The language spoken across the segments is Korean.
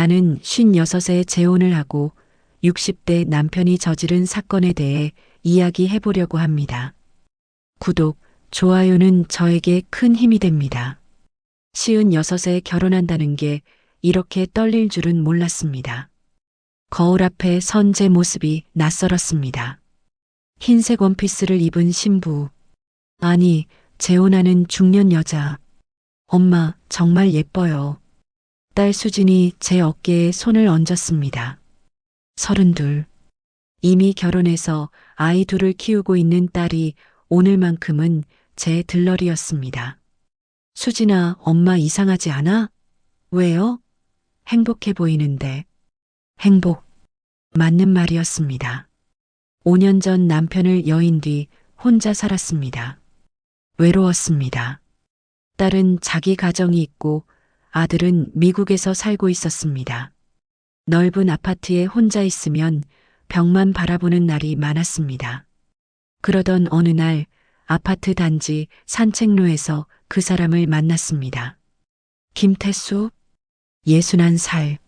나는 56에 재혼을 하고 60대 남편이 저지른 사건에 대해 이야기해 보려고 합니다. 구독, 좋아요는 저에게 큰 힘이 됩니다. 56에 결혼한다는 게 이렇게 떨릴 줄은 몰랐습니다. 거울 앞에 선 제 모습이 낯설었습니다. 흰색 원피스를 입은 신부. 아니, 재혼하는 중년 여자. 엄마, 정말 예뻐요. 딸 수진이 제 어깨에 손을 얹었습니다. 32. 이미 결혼해서 아이 둘을 키우고 있는 딸이 오늘만큼은 제 들러리였습니다. 수진아, 엄마 이상하지 않아? 왜요? 행복해 보이는데. 행복. 맞는 말이었습니다. 5년 전 남편을 여인 뒤 혼자 살았습니다. 외로웠습니다. 딸은 자기 가정이 있고 아들은 미국에서 살고 있었습니다. 넓은 아파트에 혼자 있으면 벽만 바라보는 날이 많았습니다. 그러던 어느 날 아파트 단지 산책로에서 그 사람을 만났습니다. 김태수? 61살.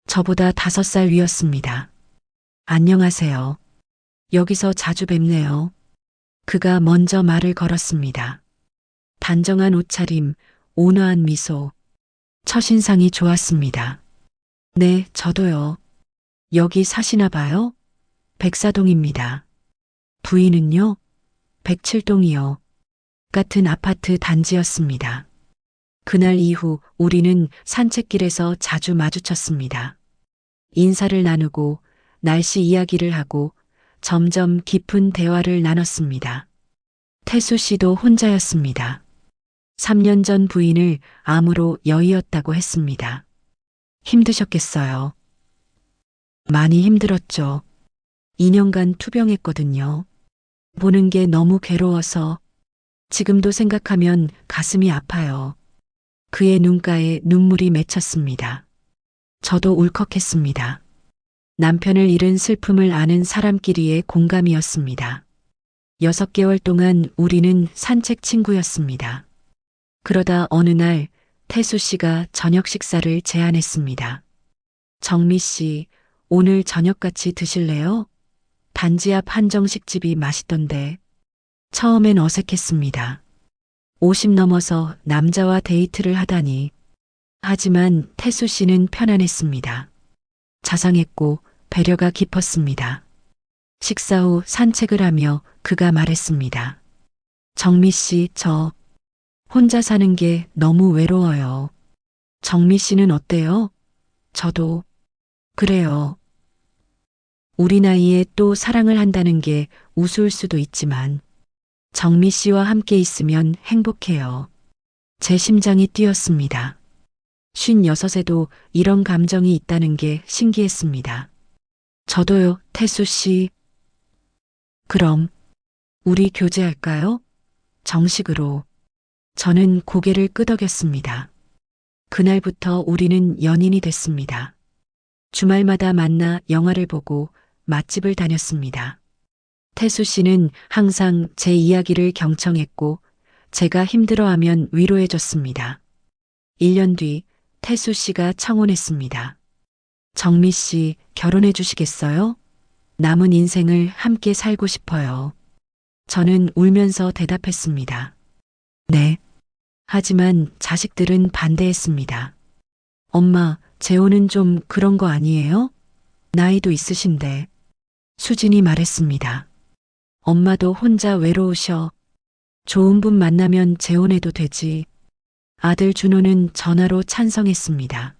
저보다 5살 위였습니다. 안녕하세요. 여기서 자주 뵙네요. 그가 먼저 말을 걸었습니다. 단정한 옷차림, 온화한 미소. 첫인상이 좋았습니다. 네, 저도요. 여기 사시나 봐요? 백사동입니다. 부인은요? 107동이요. 같은 아파트 단지였습니다. 그날 이후 우리는 산책길에서 자주 마주쳤습니다. 인사를 나누고 날씨 이야기를 하고 점점 깊은 대화를 나눴습니다. 태수 씨도 혼자였습니다. 3년 전 부인을 암으로 여의었다고 했습니다. 힘드셨겠어요. 많이 힘들었죠. 2년간 투병했거든요. 보는 게 너무 괴로워서 지금도 생각하면 가슴이 아파요. 그의 눈가에 눈물이 맺혔습니다. 저도 울컥했습니다. 남편을 잃은 슬픔을 아는 사람끼리의 공감이었습니다. 6개월 동안 우리는 산책 친구였습니다. 그러다 어느 날 태수 씨가 저녁 식사를 제안했습니다. 정미 씨, 오늘 저녁 같이 드실래요? 단지 앞 한정식집이 맛있던데. 처음엔 어색했습니다. 50 넘어서 남자와 데이트를 하다니. 하지만 태수 씨는 편안했습니다. 자상했고 배려가 깊었습니다. 식사 후 산책을 하며 그가 말했습니다. 정미 씨, 저 혼자 사는 게 너무 외로워요. 정미 씨는 어때요? 저도 그래요. 우리 나이에 또 사랑을 한다는 게 우스울 수도 있지만 정미 씨와 함께 있으면 행복해요. 제 심장이 뛰었습니다. 56에도 이런 감정이 있다는 게 신기했습니다. 저도요, 태수 씨. 그럼 우리 교제할까요? 정식으로. 저는 고개를 끄덕였습니다. 그날부터 우리는 연인이 됐습니다. 주말마다 만나 영화를 보고 맛집을 다녔습니다. 태수 씨는 항상 제 이야기를 경청했고 제가 힘들어하면 위로해줬습니다. 1년 뒤 태수 씨가 청혼했습니다. 정미 씨, 결혼해 주시겠어요? 남은 인생을 함께 살고 싶어요. 저는 울면서 대답했습니다. 네. 하지만 자식들은 반대했습니다. 엄마, 재혼은 좀 그런 거 아니에요? 나이도 있으신데. 수진이 말했습니다. 엄마도 혼자 외로우셔. 좋은 분 만나면 재혼해도 되지. 아들 준호는 전화로 찬성했습니다.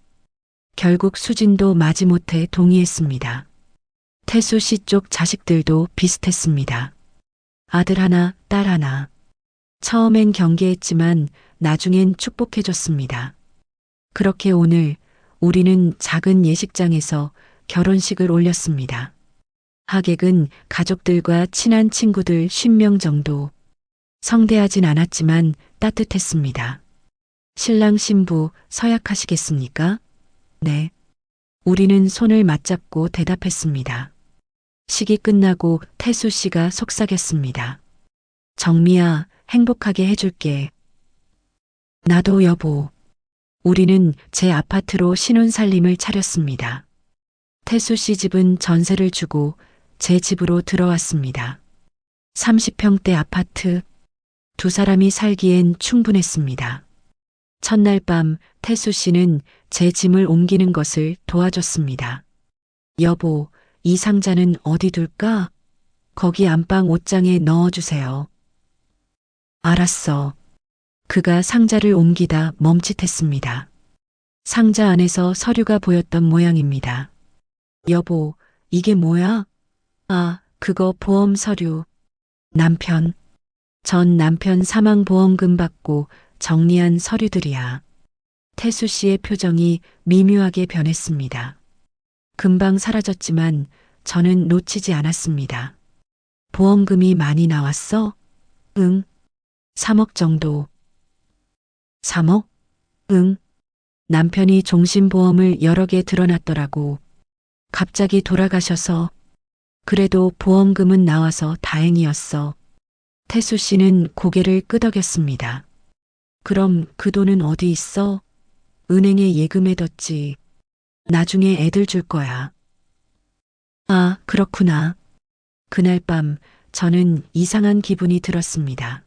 결국 수진도 마지못해 동의했습니다. 태수 씨 쪽 자식들도 비슷했습니다. 아들 하나, 딸 하나. 처음엔 경계했지만 나중엔 축복해줬습니다. 그렇게 오늘 우리는 작은 예식장에서 결혼식을 올렸습니다. 하객은 가족들과 친한 친구들 50명 정도. 성대하진 않았지만 따뜻했습니다. 신랑 신부 서약하시겠습니까? 네. 우리는 손을 맞잡고 대답했습니다. 식이 끝나고 태수 씨가 속삭였습니다. 정미야, 행복하게 해줄게. 나도 여보. 우리는 제 아파트로 신혼살림을 차렸습니다. 태수 씨 집은 전세를 주고 제 집으로 들어왔습니다. 30평대 아파트, 두 사람이 살기엔 충분했습니다. 첫날 밤 태수 씨는 제 짐을 옮기는 것을 도와줬습니다. 여보, 이 상자는 어디 둘까? 거기 안방 옷장에 넣어주세요. 알았어. 그가 상자를 옮기다 멈칫했습니다. 상자 안에서 서류가 보였던 모양입니다. 여보, 이게 뭐야? 아, 그거 보험 서류. 전 남편 사망보험금 받고 정리한 서류들이야. 태수 씨의 표정이 미묘하게 변했습니다. 금방 사라졌지만 저는 놓치지 않았습니다. 보험금이 많이 나왔어? 응. 3억 정도. 3억? 응. 남편이 종신보험을 여러 개 들어놨더라고. 갑자기 돌아가셔서. 그래도 보험금은 나와서 다행이었어. 태수 씨는 고개를 끄덕였습니다. 그럼 그 돈은 어디 있어? 은행에 예금해뒀지. 나중에 애들 줄 거야. 아, 그렇구나. 그날 밤 저는 이상한 기분이 들었습니다.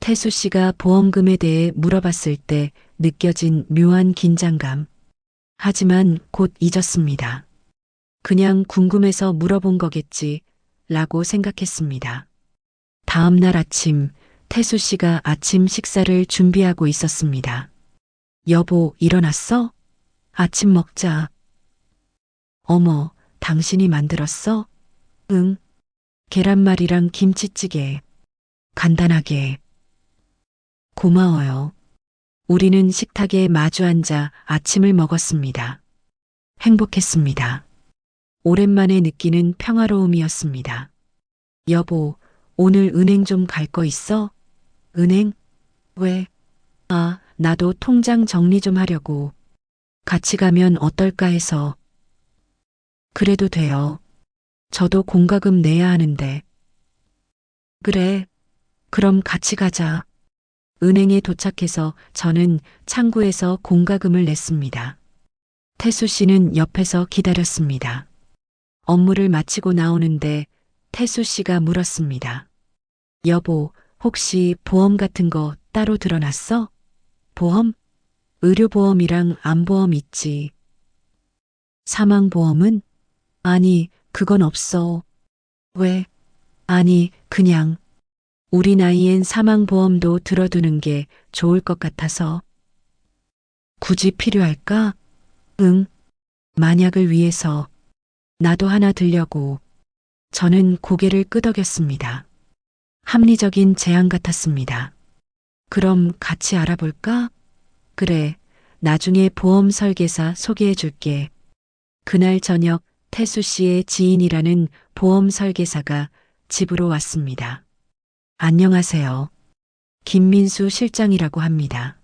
태수 씨가 보험금에 대해 물어봤을 때 느껴진 묘한 긴장감. 하지만 곧 잊었습니다. 그냥 궁금해서 물어본 거겠지, 라고 생각했습니다. 다음 날 아침, 태수 씨가 아침 식사를 준비하고 있었습니다. 여보, 일어났어? 아침 먹자. 어머, 당신이 만들었어? 응. 계란말이랑 김치찌개. 간단하게. 고마워요. 우리는 식탁에 마주 앉아 아침을 먹었습니다. 행복했습니다. 오랜만에 느끼는 평화로움이었습니다. 여보, 오늘 은행 좀 갈 거 있어? 은행? 왜? 아, 나도 통장 정리 좀 하려고. 같이 가면 어떨까 해서. 그래도 돼요. 저도 공과금 내야 하는데. 그래. 그럼 같이 가자. 은행에 도착해서 저는 창구에서 공과금을 냈습니다. 태수 씨는 옆에서 기다렸습니다. 업무를 마치고 나오는데 태수 씨가 물었습니다. 여보, 혹시 보험 같은 거 따로 들어놨어? 보험? 의료보험이랑 암보험 있지. 사망보험은? 아니, 그건 없어. 왜? 아니, 그냥. 우리 나이엔 사망보험도 들어두는 게 좋을 것 같아서. 굳이 필요할까? 응. 만약을 위해서. 나도 하나 들려고. 저는 고개를 끄덕였습니다. 합리적인 제안 같았습니다. 그럼 같이 알아볼까? 그래, 나중에 보험 설계사 소개해 줄게. 그날 저녁 태수 씨의 지인이라는 보험 설계사가 집으로 왔습니다. 안녕하세요. 김민수 실장이라고 합니다.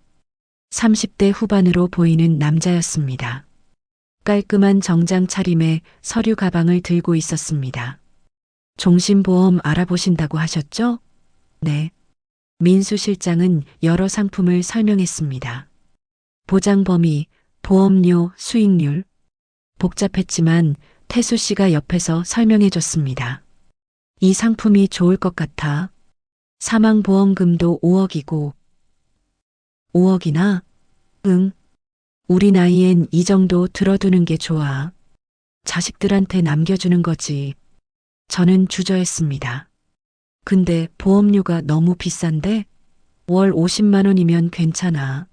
30대 후반으로 보이는 남자였습니다. 깔끔한 정장 차림에 서류 가방을 들고 있었습니다. 종신보험 알아보신다고 하셨죠? 네. 민수 실장은 여러 상품을 설명했습니다. 보장 범위, 보험료, 수익률. 복잡했지만 태수 씨가 옆에서 설명해 줬습니다. 이 상품이 좋을 것 같아. 사망보험금도 5억이고. 5억이나? 응. 우리 나이엔 이 정도 들어두는 게 좋아. 자식들한테 남겨주는 거지. 저는 주저했습니다. 근데 보험료가 너무 비싼데? 월 50만 원이면 괜찮아.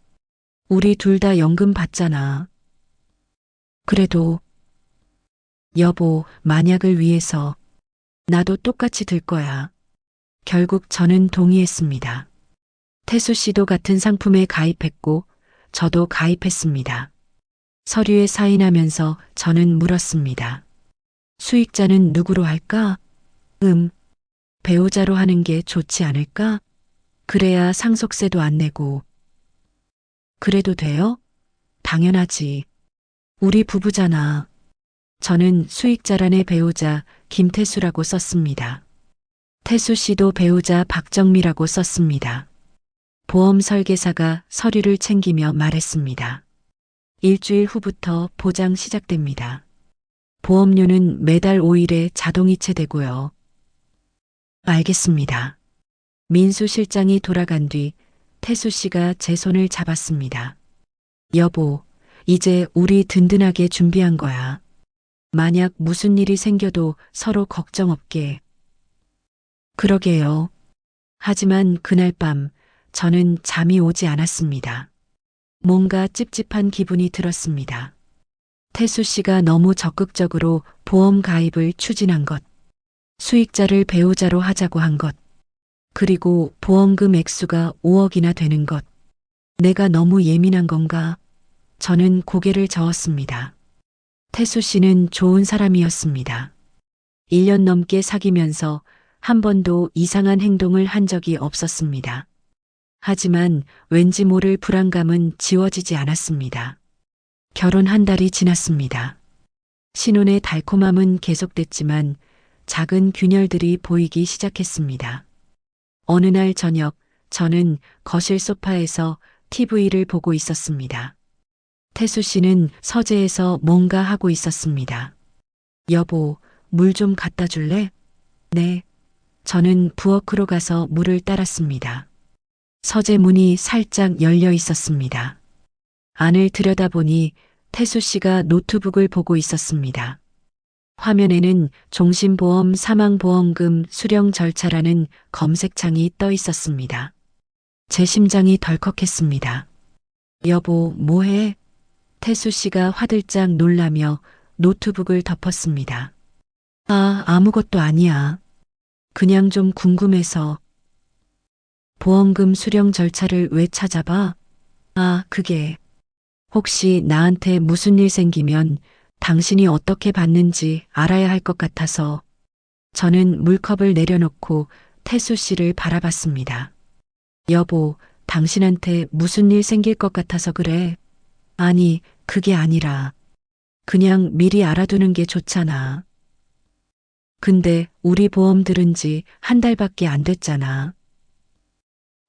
우리 둘 다 연금 받잖아. 그래도 여보, 만약을 위해서 나도 똑같이 들 거야. 결국 저는 동의했습니다. 태수 씨도 같은 상품에 가입했고 저도 가입했습니다. 서류에 사인하면서 저는 물었습니다. 수익자는 누구로 할까? 배우자로 하는 게 좋지 않을까? 그래야 상속세도 안 내고. 그래도 돼요? 당연하지. 우리 부부잖아. 저는 수익자란의 배우자 김태수라고 썼습니다. 태수 씨도 배우자 박정미라고 썼습니다. 보험 설계사가 서류를 챙기며 말했습니다. 일주일 후부터 보장 시작됩니다. 보험료는 매달 5일에 자동이체되고요. 알겠습니다. 민수 실장이 돌아간 뒤 태수 씨가 제 손을 잡았습니다. 여보, 이제 우리 든든하게 준비한 거야. 만약 무슨 일이 생겨도 서로 걱정 없게. 그러게요. 하지만 그날 밤 저는 잠이 오지 않았습니다. 뭔가 찝찝한 기분이 들었습니다. 태수 씨가 너무 적극적으로 보험 가입을 추진한 것, 수익자를 배우자로 하자고 한 것, 그리고 보험금 액수가 5억이나 되는 것. 내가 너무 예민한 건가? 저는 고개를 저었습니다. 태수 씨는 좋은 사람이었습니다. 1년 넘게 사귀면서 한 번도 이상한 행동을 한 적이 없었습니다. 하지만 왠지 모를 불안감은 지워지지 않았습니다. 결혼 한 달이 지났습니다. 신혼의 달콤함은 계속됐지만 작은 균열들이 보이기 시작했습니다. 어느 날 저녁 저는 거실 소파에서 TV를 보고 있었습니다. 태수 씨는 서재에서 뭔가 하고 있었습니다. 여보, 물 좀 갖다 줄래? 네. 저는 부엌으로 가서 물을 따랐습니다. 서재 문이 살짝 열려 있었습니다. 안을 들여다보니 태수 씨가 노트북을 보고 있었습니다. 화면에는 종신보험 사망보험금 수령 절차라는 검색창이 떠 있었습니다. 제 심장이 덜컥했습니다. 여보, 뭐해? 태수 씨가 화들짝 놀라며 노트북을 덮었습니다. 아무것도 아니야. 그냥 좀 궁금해서. 보험금 수령 절차를 왜 찾아봐? 그게. 혹시 나한테 무슨 일 생기면 당신이 어떻게 받는지 알아야 할 것 같아서. 저는 물컵을 내려놓고 태수 씨를 바라봤습니다. 여보, 당신한테 무슨 일 생길 것 같아서 그래? 아니, 그게 아니라 그냥 미리 알아두는 게 좋잖아. 근데 우리 보험 들은 지 한 달밖에 안 됐잖아.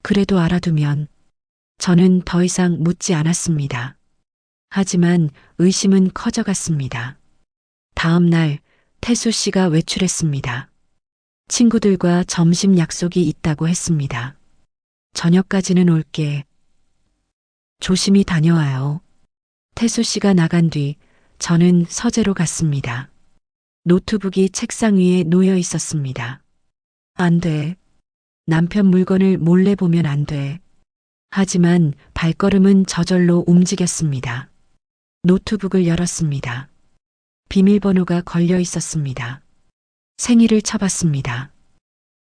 그래도 알아두면. 저는 더 이상 묻지 않았습니다. 하지만 의심은 커져갔습니다. 다음 날 태수 씨가 외출했습니다. 친구들과 점심 약속이 있다고 했습니다. 저녁까지는 올게. 조심히 다녀와요. 태수 씨가 나간 뒤 저는 서재로 갔습니다. 노트북이 책상 위에 놓여 있었습니다. 안 돼. 남편 물건을 몰래 보면 안 돼. 하지만 발걸음은 저절로 움직였습니다. 노트북을 열었습니다. 비밀번호가 걸려 있었습니다. 생일을 쳐봤습니다.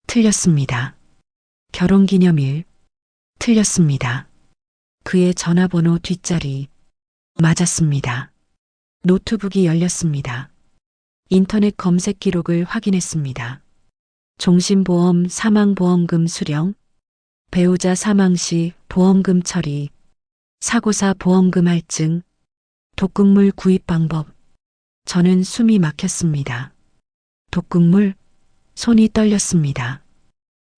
틀렸습니다. 결혼기념일. 틀렸습니다. 그의 전화번호 뒷자리. 맞았습니다. 노트북이 열렸습니다. 인터넷 검색 기록을 확인했습니다. 종신보험 사망보험금 수령, 배우자 사망 시 보험금 처리, 사고사 보험금 할증, 독극물 구입 방법. 저는 숨이 막혔습니다. 독극물? 손이 떨렸습니다.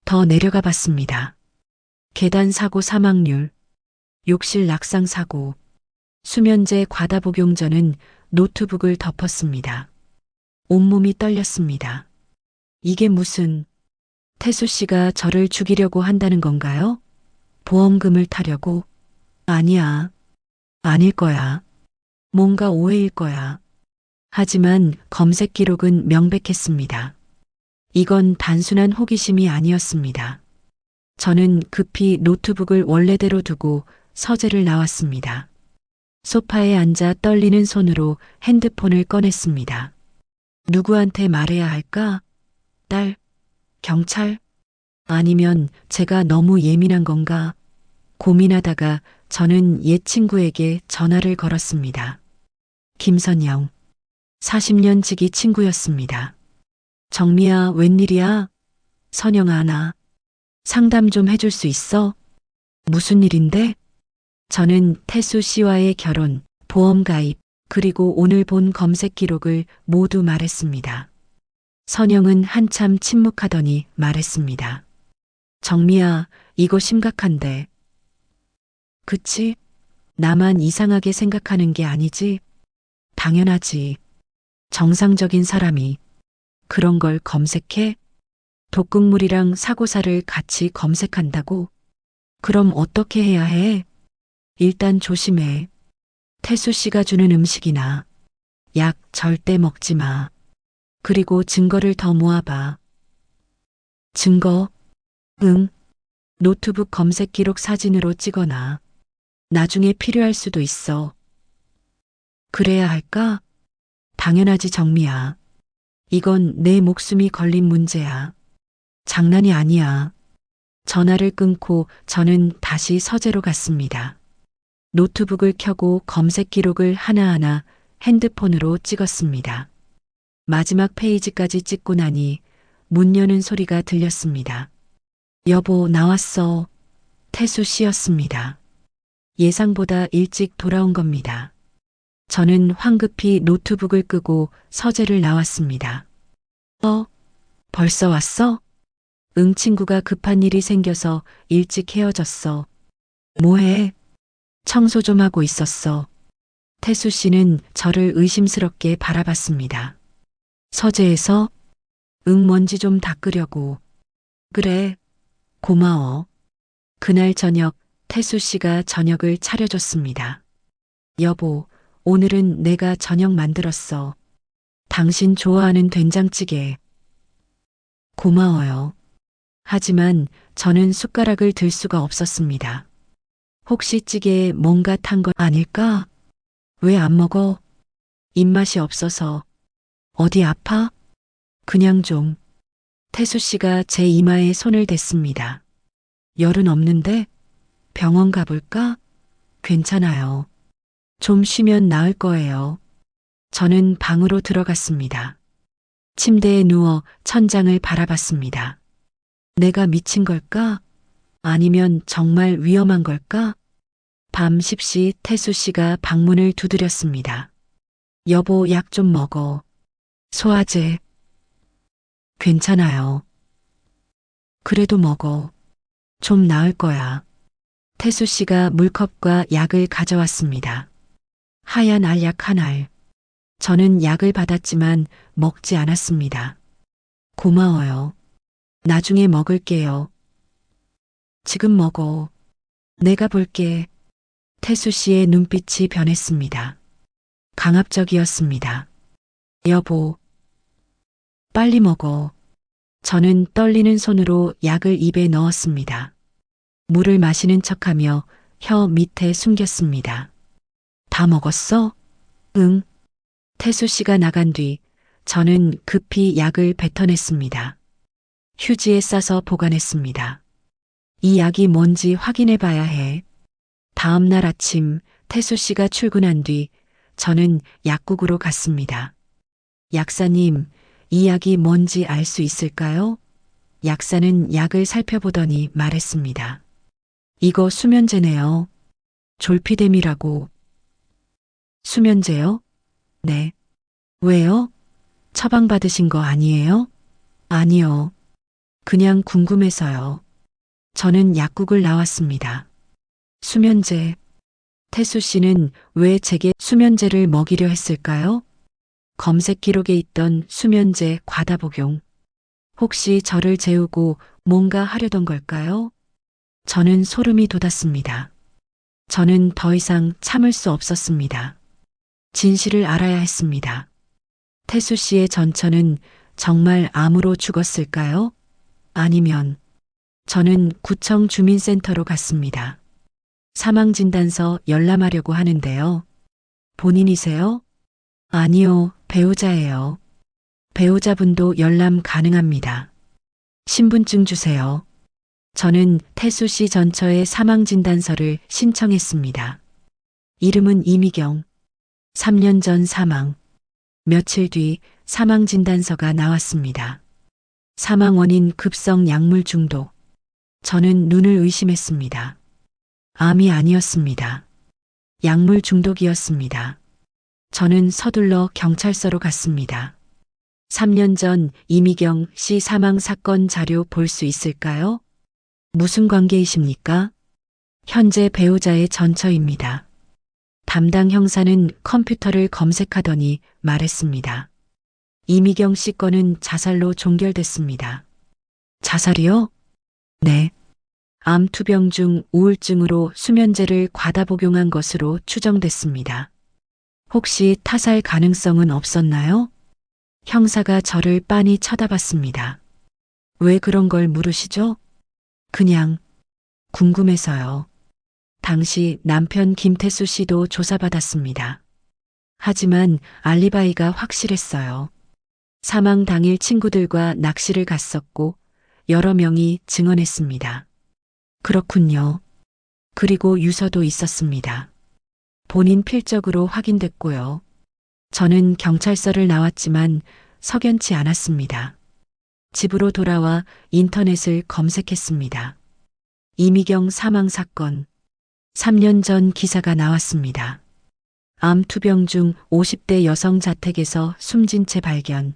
더 내려가 봤습니다. 계단 사고 사망률, 욕실 낙상 사고, 수면제 과다 복용 전은 노트북을 덮었습니다. 온몸이 떨렸습니다. 이게 무슨, 태수 씨가 저를 죽이려고 한다는 건가요? 보험금을 타려고? 아니야. 아닐 거야. 뭔가 오해일 거야. 하지만 검색 기록은 명백했습니다. 이건 단순한 호기심이 아니었습니다. 저는 급히 노트북을 원래대로 두고 서재를 나왔습니다. 소파에 앉아 떨리는 손으로 핸드폰을 꺼냈습니다. 누구한테 말해야 할까? 딸? 경찰? 아니면 제가 너무 예민한 건가? 고민하다가 저는 옛 친구에게 전화를 걸었습니다. 김선영. 40년 지기 친구였습니다. 정미야, 웬일이야? 선영아, 나 상담 좀 해줄 수 있어? 무슨 일인데? 저는 태수 씨와의 결혼, 보험 가입, 그리고 오늘 본 검색 기록을 모두 말했습니다. 선영은 한참 침묵하더니 말했습니다. 정미야, 이거 심각한데. 그치? 나만 이상하게 생각하는 게 아니지? 당연하지. 정상적인 사람이 그런 걸 검색해? 독극물이랑 사고사를 같이 검색한다고? 그럼 어떻게 해야 해? 일단 조심해. 태수 씨가 주는 음식이나 약 절대 먹지 마. 그리고 증거를 더 모아봐. 증거? 응. 노트북 검색 기록 사진으로 찍어놔. 나중에 필요할 수도 있어. 그래야 할까? 당연하지, 정미야. 이건 내 목숨이 걸린 문제야. 장난이 아니야. 전화를 끊고 저는 다시 서재로 갔습니다. 노트북을 켜고 검색 기록을 하나하나 핸드폰으로 찍었습니다. 마지막 페이지까지 찍고 나니 문 여는 소리가 들렸습니다. 여보, 나왔어. 태수 씨였습니다. 예상보다 일찍 돌아온 겁니다. 저는 황급히 노트북을 끄고 서재를 나왔습니다. 벌써 왔어? 응, 친구가 급한 일이 생겨서 일찍 헤어졌어. 뭐해? 청소 좀 하고 있었어. 태수 씨는 저를 의심스럽게 바라봤습니다. 서재에서? 응, 먼지 좀 닦으려고. 그래, 고마워. 그날 저녁 태수 씨가 저녁을 차려줬습니다. 여보, 오늘은 내가 저녁 만들었어. 당신 좋아하는 된장찌개. 고마워요. 하지만 저는 숟가락을 들 수가 없었습니다. 혹시 찌개에 뭔가 탄 건 아닐까? 왜 안 먹어? 입맛이 없어서. 어디 아파? 그냥 좀. 태수 씨가 제 이마에 손을 댔습니다. 열은 없는데? 병원 가볼까? 괜찮아요. 좀 쉬면 나을 거예요. 저는 방으로 들어갔습니다. 침대에 누워 천장을 바라봤습니다. 내가 미친 걸까? 아니면 정말 위험한 걸까? 밤 10시 태수 씨가 방문을 두드렸습니다. 여보, 약 좀 먹어. 소화제. 괜찮아요. 그래도 먹어. 좀 나을 거야. 태수 씨가 물컵과 약을 가져왔습니다. 하얀 알약 한 알. 저는 약을 받았지만 먹지 않았습니다. 고마워요. 나중에 먹을게요. 지금 먹어. 내가 볼게. 태수 씨의 눈빛이 변했습니다. 강압적이었습니다. 여보, 빨리 먹어. 저는 떨리는 손으로 약을 입에 넣었습니다. 물을 마시는 척하며 혀 밑에 숨겼습니다. 다 먹었어? 응. 태수 씨가 나간 뒤 저는 급히 약을 뱉어냈습니다. 휴지에 싸서 보관했습니다. 이 약이 뭔지 확인해 봐야 해. 다음 날 아침 태수 씨가 출근한 뒤 저는 약국으로 갔습니다. 약사님, 이 약이 뭔지 알 수 있을까요? 약사는 약을 살펴보더니 말했습니다. 이거 수면제네요. 졸피뎀이라고. 수면제요? 네. 왜요? 처방받으신 거 아니에요? 아니요. 그냥 궁금해서요. 저는 약국을 나왔습니다. 수면제. 태수 씨는 왜 제게 수면제를 먹이려 했을까요? 검색 기록에 있던 수면제 과다 복용. 혹시 저를 재우고 뭔가 하려던 걸까요? 저는 소름이 돋았습니다. 저는 더 이상 참을 수 없었습니다. 진실을 알아야 했습니다. 태수 씨의 전처는 정말 암으로 죽었을까요? 아니면 저는 구청 주민센터로 갔습니다. 사망진단서 열람하려고 하는데요. 본인이세요? 아니요, 배우자예요. 배우자분도 열람 가능합니다. 신분증 주세요. 저는 태수 씨 전처의 사망진단서를 신청했습니다. 이름은 이미경. 3년 전 사망. 며칠 뒤 사망진단서가 나왔습니다. 사망 원인 급성 약물 중독. 저는 눈을 의심했습니다. 암이 아니었습니다. 약물 중독이었습니다. 저는 서둘러 경찰서로 갔습니다. 3년 전 이미경 씨 사망 사건 자료 볼 수 있을까요? 무슨 관계이십니까? 현재 배우자의 전처입니다. 담당 형사는 컴퓨터를 검색하더니 말했습니다. 이미경 씨 건은 자살로 종결됐습니다. 자살이요? 네. 암 투병 중 우울증으로 수면제를 과다 복용한 것으로 추정됐습니다. 혹시 타살 가능성은 없었나요? 형사가 저를 빤히 쳐다봤습니다. 왜 그런 걸 물으시죠? 그냥 궁금해서요. 당시 남편 김태수 씨도 조사받았습니다. 하지만 알리바이가 확실했어요. 사망 당일 친구들과 낚시를 갔었고 여러 명이 증언했습니다. 그렇군요. 그리고 유서도 있었습니다. 본인 필적으로 확인됐고요. 저는 경찰서를 나왔지만 석연치 않았습니다. 집으로 돌아와 인터넷을 검색했습니다. 이미경 사망 사건. 3년 전 기사가 나왔습니다. 암 투병 중 50대 여성 자택에서 숨진 채 발견.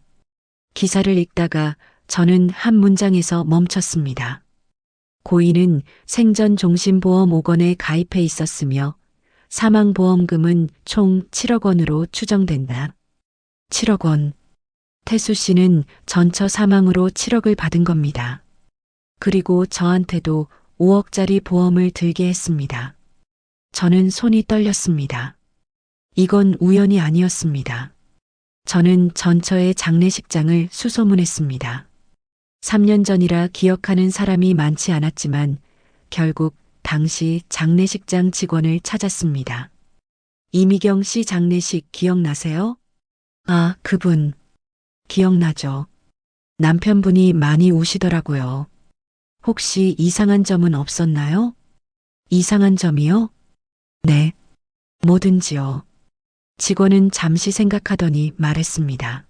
기사를 읽다가 저는 한 문장에서 멈췄습니다. 고인은 생전종신보험 5건에 가입해 있었으며 사망보험금은 총 7억 원으로 추정된다. 7억 원. 태수 씨는 전처 사망으로 7억을 받은 겁니다. 그리고 저한테도 5억짜리 보험을 들게 했습니다. 저는 손이 떨렸습니다. 이건 우연이 아니었습니다. 저는 전처의 장례식장을 수소문했습니다. 3년 전이라 기억하는 사람이 많지 않았지만 결국 당시 장례식장 직원을 찾았습니다. 이미경 씨 장례식 기억나세요? 아, 그분. 기억나죠. 남편분이 많이 우시더라고요. 혹시 이상한 점은 없었나요? 이상한 점이요? 네. 뭐든지요. 직원은 잠시 생각하더니 말했습니다.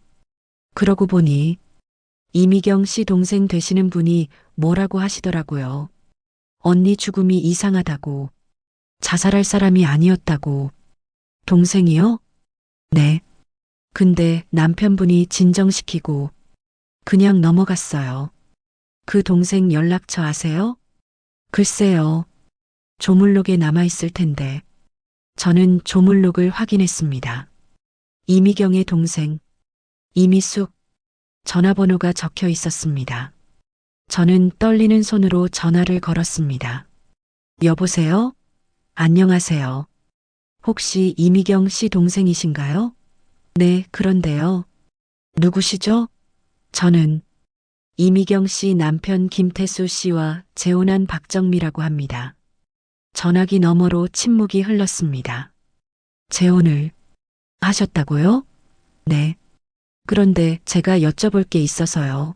그러고 보니 이미경 씨 동생 되시는 분이 뭐라고 하시더라고요. 언니 죽음이 이상하다고. 자살할 사람이 아니었다고. 동생이요? 네. 근데 남편분이 진정시키고 그냥 넘어갔어요. 그 동생 연락처 아세요? 글쎄요. 조물록에 남아있을 텐데. 저는 조물록을 확인했습니다. 이미경의 동생, 이미숙, 전화번호가 적혀 있었습니다. 저는 떨리는 손으로 전화를 걸었습니다. 여보세요? 안녕하세요. 혹시 이미경 씨 동생이신가요? 네, 그런데요. 누구시죠? 저는 이미경 씨 남편 김태수 씨와 재혼한 박정미라고 합니다. 전화기 너머로 침묵이 흘렀습니다. 재혼을 하셨다고요? 네. 그런데 제가 여쭤볼 게 있어서요.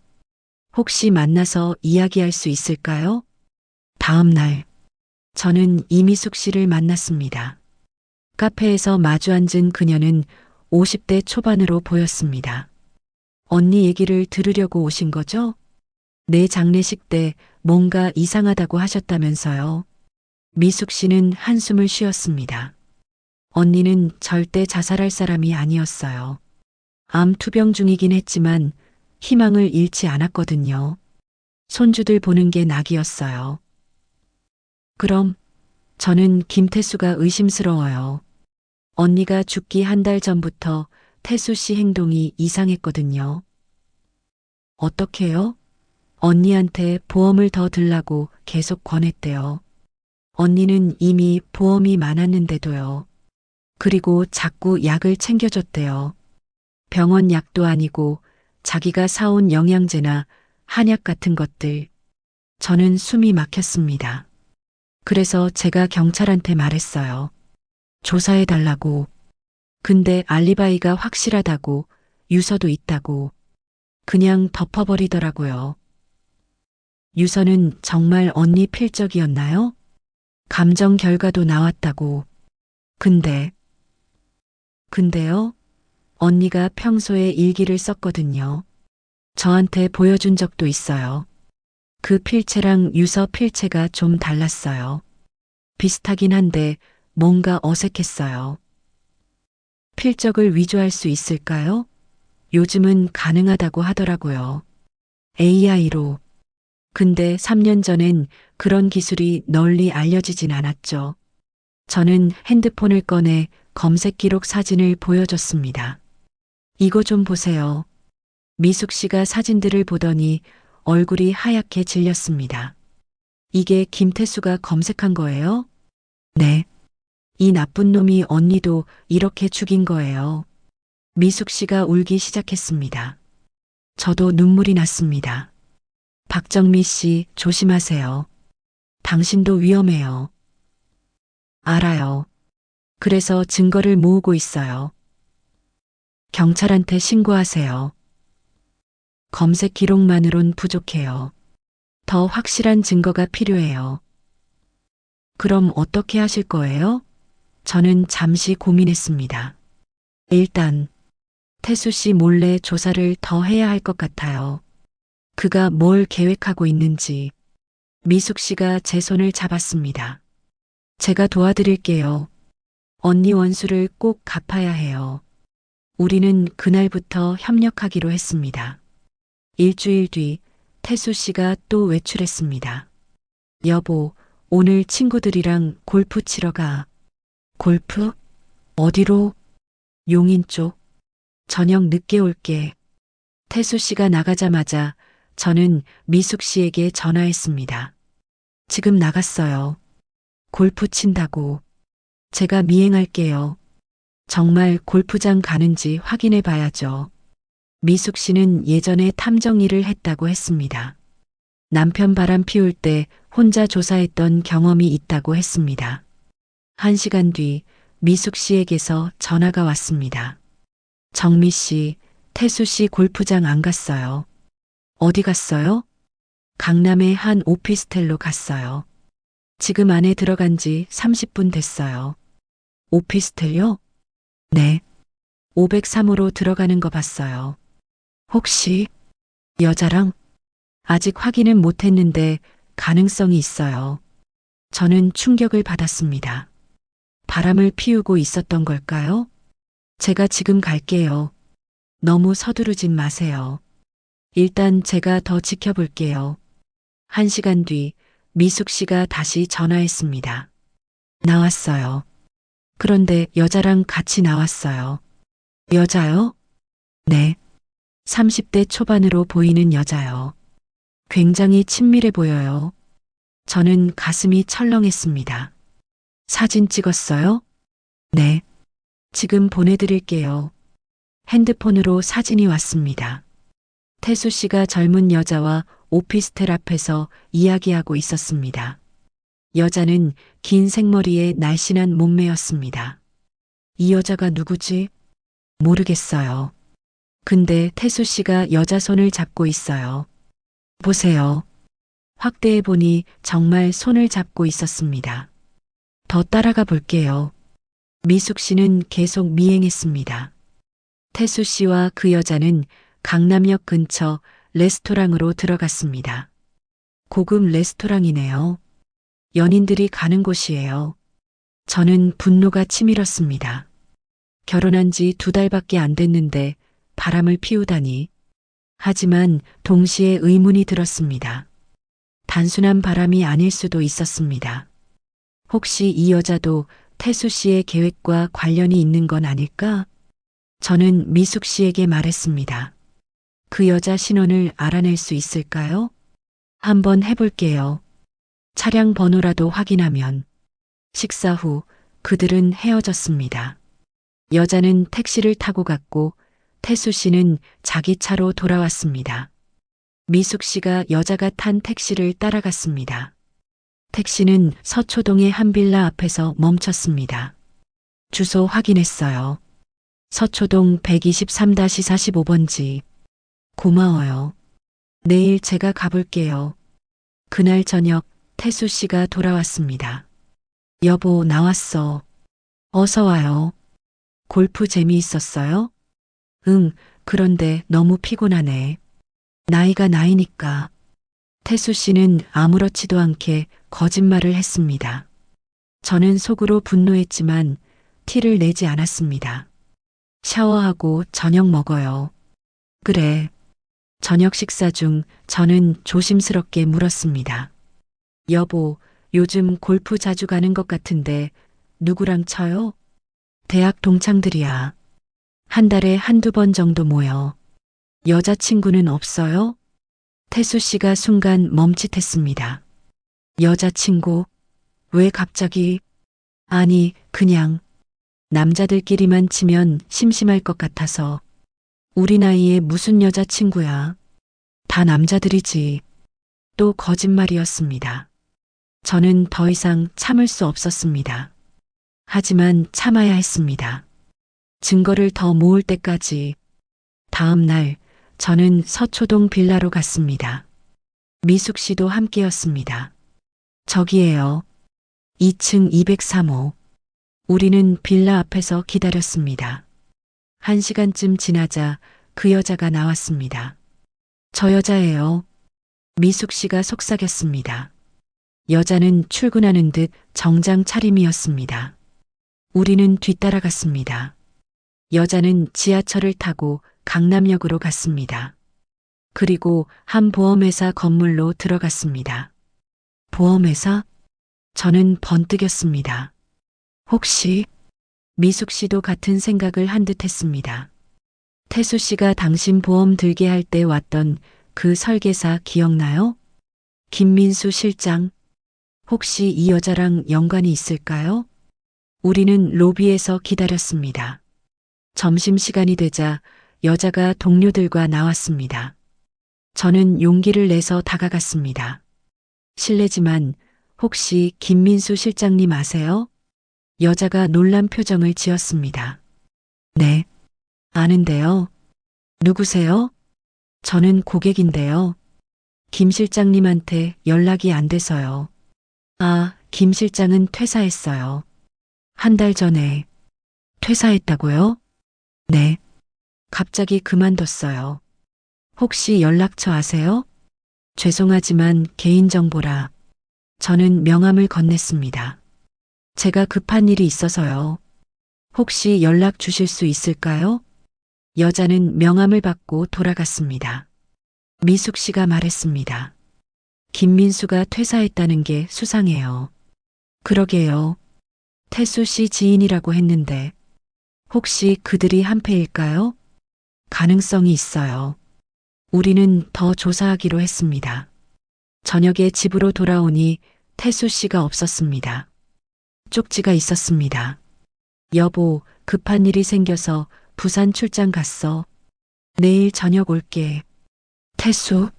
혹시 만나서 이야기할 수 있을까요? 다음 날, 저는 이미숙 씨를 만났습니다. 카페에서 마주 앉은 그녀는 50대 초반으로 보였습니다. 언니 얘기를 들으려고 오신 거죠? 내 장례식 때 뭔가 이상하다고 하셨다면서요. 미숙 씨는 한숨을 쉬었습니다. 언니는 절대 자살할 사람이 아니었어요. 암 투병 중이긴 했지만 희망을 잃지 않았거든요. 손주들 보는 게 낙이었어요. 그럼 저는 김태수가 의심스러워요. 언니가 죽기 한 달 전부터 태수 씨 행동이 이상했거든요. 어떻게요? 언니한테 보험을 더 들라고 계속 권했대요. 언니는 이미 보험이 많았는데도요. 그리고 자꾸 약을 챙겨줬대요. 병원 약도 아니고 자기가 사온 영양제나 한약 같은 것들. 저는 숨이 막혔습니다. 그래서 제가 경찰한테 말했어요. 조사해달라고. 근데 알리바이가 확실하다고, 유서도 있다고. 그냥 덮어버리더라고요. 유서는 정말 언니 필적이었나요? 감정 결과도 나왔다고. 근데요? 언니가 평소에 일기를 썼거든요. 저한테 보여준 적도 있어요. 그 필체랑 유서 필체가 좀 달랐어요. 비슷하긴 한데 뭔가 어색했어요. 필적을 위조할 수 있을까요? 요즘은 가능하다고 하더라고요. AI로. 근데 3년 전엔 그런 기술이 널리 알려지진 않았죠. 저는 핸드폰을 꺼내 검색 기록 사진을 보여줬습니다. 이거 좀 보세요. 미숙 씨가 사진들을 보더니 얼굴이 하얗게 질렸습니다. 이게 김태수가 검색한 거예요? 네. 이 나쁜 놈이 언니도 이렇게 죽인 거예요. 미숙 씨가 울기 시작했습니다. 저도 눈물이 났습니다. 박정미 씨, 조심하세요. 당신도 위험해요. 알아요. 그래서 증거를 모으고 있어요. 경찰한테 신고하세요. 검색 기록만으론 부족해요. 더 확실한 증거가 필요해요. 그럼 어떻게 하실 거예요? 저는 잠시 고민했습니다. 일단, 태수 씨 몰래 조사를 더 해야 할 것 같아요. 그가 뭘 계획하고 있는지. 미숙 씨가 제 손을 잡았습니다. 제가 도와드릴게요. 언니 원수를 꼭 갚아야 해요. 우리는 그날부터 협력하기로 했습니다. 일주일 뒤 태수 씨가 또 외출했습니다. 여보, 오늘 친구들이랑 골프 치러 가. 골프? 어디로? 용인 쪽. 저녁 늦게 올게. 태수 씨가 나가자마자 저는 미숙 씨에게 전화했습니다. 지금 나갔어요. 골프 친다고. 제가 미행할게요. 정말 골프장 가는지 확인해 봐야죠. 미숙 씨는 예전에 탐정 일을 했다고 했습니다. 남편 바람 피울 때 혼자 조사했던 경험이 있다고 했습니다. 1시간 뒤 미숙 씨에게서 전화가 왔습니다. 정미 씨, 태수 씨 골프장 안 갔어요. 어디 갔어요? 강남의 한 오피스텔로 갔어요. 지금 안에 들어간 지 30분 됐어요. 오피스텔요? 네. 503호로 들어가는 거 봤어요. 혹시 여자랑? 아직 확인은 못했는데 가능성이 있어요. 저는 충격을 받았습니다. 바람을 피우고 있었던 걸까요? 제가 지금 갈게요. 너무 서두르진 마세요. 일단 제가 더 지켜볼게요. 1시간 뒤 미숙 씨가 다시 전화했습니다. 나왔어요. 그런데 여자랑 같이 나왔어요. 여자요? 네. 30대 초반으로 보이는 여자요. 굉장히 친밀해 보여요. 저는 가슴이 철렁했습니다. 사진 찍었어요? 네. 지금 보내드릴게요. 핸드폰으로 사진이 왔습니다. 태수 씨가 젊은 여자와 오피스텔 앞에서 이야기하고 있었습니다. 여자는 긴 생머리에 날씬한 몸매였습니다. 이 여자가 누구지? 모르겠어요. 근데 태수 씨가 여자 손을 잡고 있어요. 보세요. 확대해 보니 정말 손을 잡고 있었습니다. 더 따라가 볼게요. 미숙 씨는 계속 미행했습니다. 태수 씨와 그 여자는 강남역 근처 레스토랑으로 들어갔습니다. 고급 레스토랑이네요. 연인들이 가는 곳이에요. 저는 분노가 치밀었습니다. 결혼한 지 2달밖에 안 됐는데 바람을 피우다니. 하지만 동시에 의문이 들었습니다. 단순한 바람이 아닐 수도 있었습니다. 혹시 이 여자도 태수 씨의 계획과 관련이 있는 건 아닐까? 저는 미숙 씨에게 말했습니다. 그 여자 신원을 알아낼 수 있을까요? 한번 해볼게요. 차량 번호라도 확인하면. 식사 후 그들은 헤어졌습니다. 여자는 택시를 타고 갔고 태수 씨는 자기 차로 돌아왔습니다. 미숙 씨가 여자가 탄 택시를 따라갔습니다. 택시는 서초동의 한 빌라 앞에서 멈췄습니다. 주소 확인했어요. 서초동 123-45번지. 고마워요. 내일 제가 가볼게요. 그날 저녁 태수 씨가 돌아왔습니다. 여보, 나왔어. 어서 와요. 골프 재미있었어요? 응, 그런데 너무 피곤하네. 나이가 나이니까. 태수 씨는 아무렇지도 않게 거짓말을 했습니다. 저는 속으로 분노했지만 티를 내지 않았습니다. 샤워하고 저녁 먹어요. 그래. 저녁 식사 중 저는 조심스럽게 물었습니다. 여보, 요즘 골프 자주 가는 것 같은데 누구랑 쳐요? 대학 동창들이야. 한 달에 한두 번 정도 모여. 여자친구는 없어요? 태수 씨가 순간 멈칫했습니다. 여자친구? 왜 갑자기? 아니, 그냥 남자들끼리만 치면 심심할 것 같아서. 우리 나이에 무슨 여자친구야? 다 남자들이지. 또 거짓말이었습니다. 저는 더 이상 참을 수 없었습니다. 하지만 참아야 했습니다. 증거를 더 모을 때까지. 다음 날 저는 서초동 빌라로 갔습니다. 미숙 씨도 함께였습니다. 저기에요. 2층 203호. 우리는 빌라 앞에서 기다렸습니다. 1시간쯤 지나자 그 여자가 나왔습니다. 저 여자예요. 미숙 씨가 속삭였습니다. 여자는 출근하는 듯 정장 차림이었습니다. 우리는 뒤따라갔습니다. 여자는 지하철을 타고 강남역으로 갔습니다. 그리고 한 보험회사 건물로 들어갔습니다. 보험회사? 저는 번뜩였습니다. 혹시 미숙 씨도 같은 생각을 한 듯 했습니다. 태수 씨가 당신 보험 들게 할 때 왔던 그 설계사 기억나요? 김민수 실장. 혹시 이 여자랑 연관이 있을까요? 우리는 로비에서 기다렸습니다. 점심시간이 되자 여자가 동료들과 나왔습니다. 저는 용기를 내서 다가갔습니다. 실례지만 혹시 김민수 실장님 아세요? 여자가 놀란 표정을 지었습니다. 네, 아는데요. 누구세요? 저는 고객인데요. 김 실장님한테 연락이 안 돼서요. 아, 김 실장은 퇴사했어요. 한 달 전에. 퇴사했다고요? 네. 갑자기 그만뒀어요. 혹시 연락처 아세요? 죄송하지만 개인정보라. 저는 명함을 건넸습니다. 제가 급한 일이 있어서요. 혹시 연락 주실 수 있을까요? 여자는 명함을 받고 돌아갔습니다. 미숙 씨가 말했습니다. 김민수가 퇴사했다는 게 수상해요. 그러게요. 태수 씨 지인이라고 했는데 혹시 그들이 한패일까요? 가능성이 있어요. 우리는 더 조사하기로 했습니다. 저녁에 집으로 돌아오니 태수 씨가 없었습니다. 쪽지가 있었습니다. 여보, 급한 일이 생겨서 부산 출장 갔어. 내일 저녁 올게. 태수?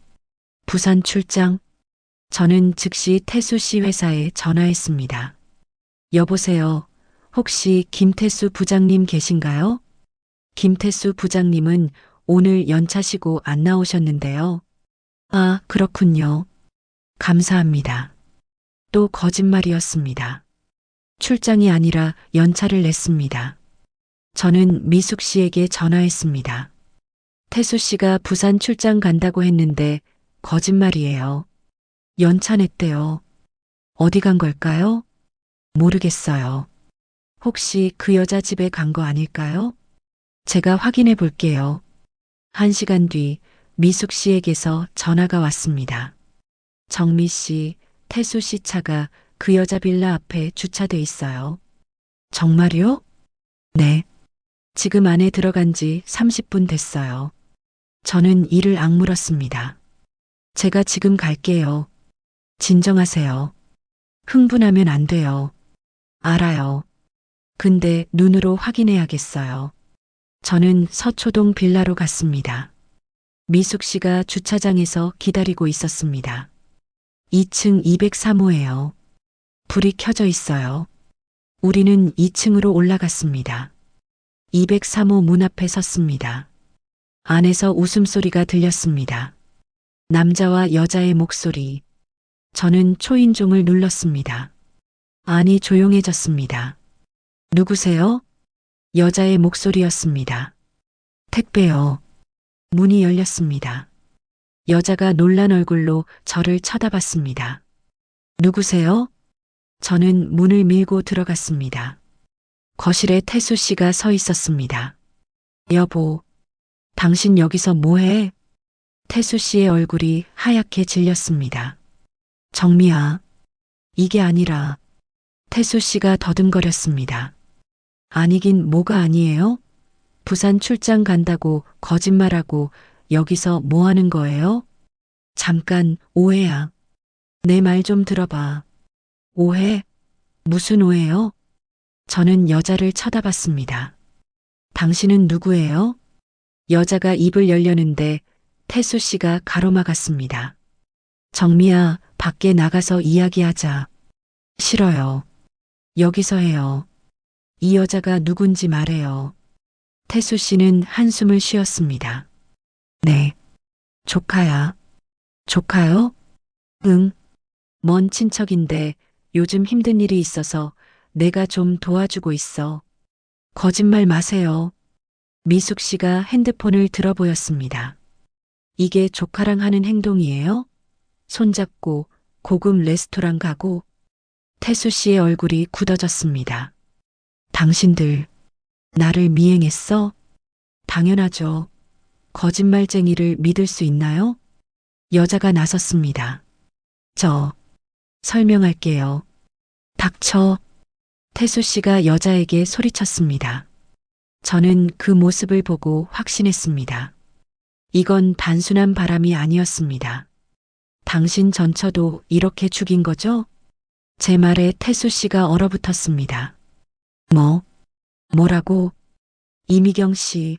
부산 출장? 저는 즉시 태수 씨 회사에 전화했습니다. 여보세요. 혹시 김태수 부장님 계신가요? 김태수 부장님은 오늘 연차 쉬고 안 나오셨는데요. 아, 그렇군요. 감사합니다. 또 거짓말이었습니다. 출장이 아니라 연차를 냈습니다. 저는 미숙 씨에게 전화했습니다. 태수 씨가 부산 출장 간다고 했는데 거짓말이에요. 연차 냈대요. 어디 간 걸까요? 모르겠어요. 혹시 그 여자 집에 간 거 아닐까요? 제가 확인해 볼게요. 1시간 뒤 미숙 씨에게서 전화가 왔습니다. 정미 씨, 태수 씨 차가 그 여자 빌라 앞에 주차돼 있어요. 정말요? 네. 지금 안에 들어간 지 30분 됐어요. 저는 이를 악물었습니다. 제가 지금 갈게요. 진정하세요. 흥분하면 안 돼요. 알아요. 근데 눈으로 확인해야겠어요. 저는 서초동 빌라로 갔습니다. 미숙 씨가 주차장에서 기다리고 있었습니다. 2층 203호예요. 불이 켜져 있어요. 우리는 2층으로 올라갔습니다. 203호 문 앞에 섰습니다. 안에서 웃음소리가 들렸습니다. 남자와 여자의 목소리. 저는 초인종을 눌렀습니다. 안이 조용해졌습니다. 누구세요? 여자의 목소리였습니다. 택배요. 문이 열렸습니다. 여자가 놀란 얼굴로 저를 쳐다봤습니다. 누구세요? 저는 문을 밀고 들어갔습니다. 거실에 태수 씨가 서 있었습니다. 여보, 당신 여기서 뭐해? 태수 씨의 얼굴이 하얗게 질렸습니다. 정미야, 이게 아니라 태수 씨가 더듬거렸습니다. 아니긴 뭐가 아니에요? 부산 출장 간다고 거짓말하고 여기서 뭐 하는 거예요? 잠깐, 오해야. 내 말 좀 들어봐. 오해? 무슨 오해요? 저는 여자를 쳐다봤습니다. 당신은 누구예요? 여자가 입을 열려는데 태수 씨가 가로막았습니다. 정미야, 밖에 나가서 이야기하자. 싫어요. 여기서 해요. 이 여자가 누군지 말해요. 태수 씨는 한숨을 쉬었습니다. 네. 조카야. 조카요? 응. 먼 친척인데 요즘 힘든 일이 있어서 내가 좀 도와주고 있어. 거짓말 마세요. 미숙 씨가 핸드폰을 들어 보였습니다. 이게 조카랑 하는 행동이에요? 손잡고 고급 레스토랑 가고. 태수 씨의 얼굴이 굳어졌습니다. 당신들, 나를 미행했어? 당연하죠. 거짓말쟁이를 믿을 수 있나요? 여자가 나섰습니다. 저, 설명할게요. 닥쳐. 태수 씨가 여자에게 소리쳤습니다. 저는 그 모습을 보고 확신했습니다. 이건 단순한 바람이 아니었습니다. 당신 전처도 이렇게 죽인 거죠? 제 말에 태수 씨가 얼어붙었습니다. 뭐라고? 이미경 씨,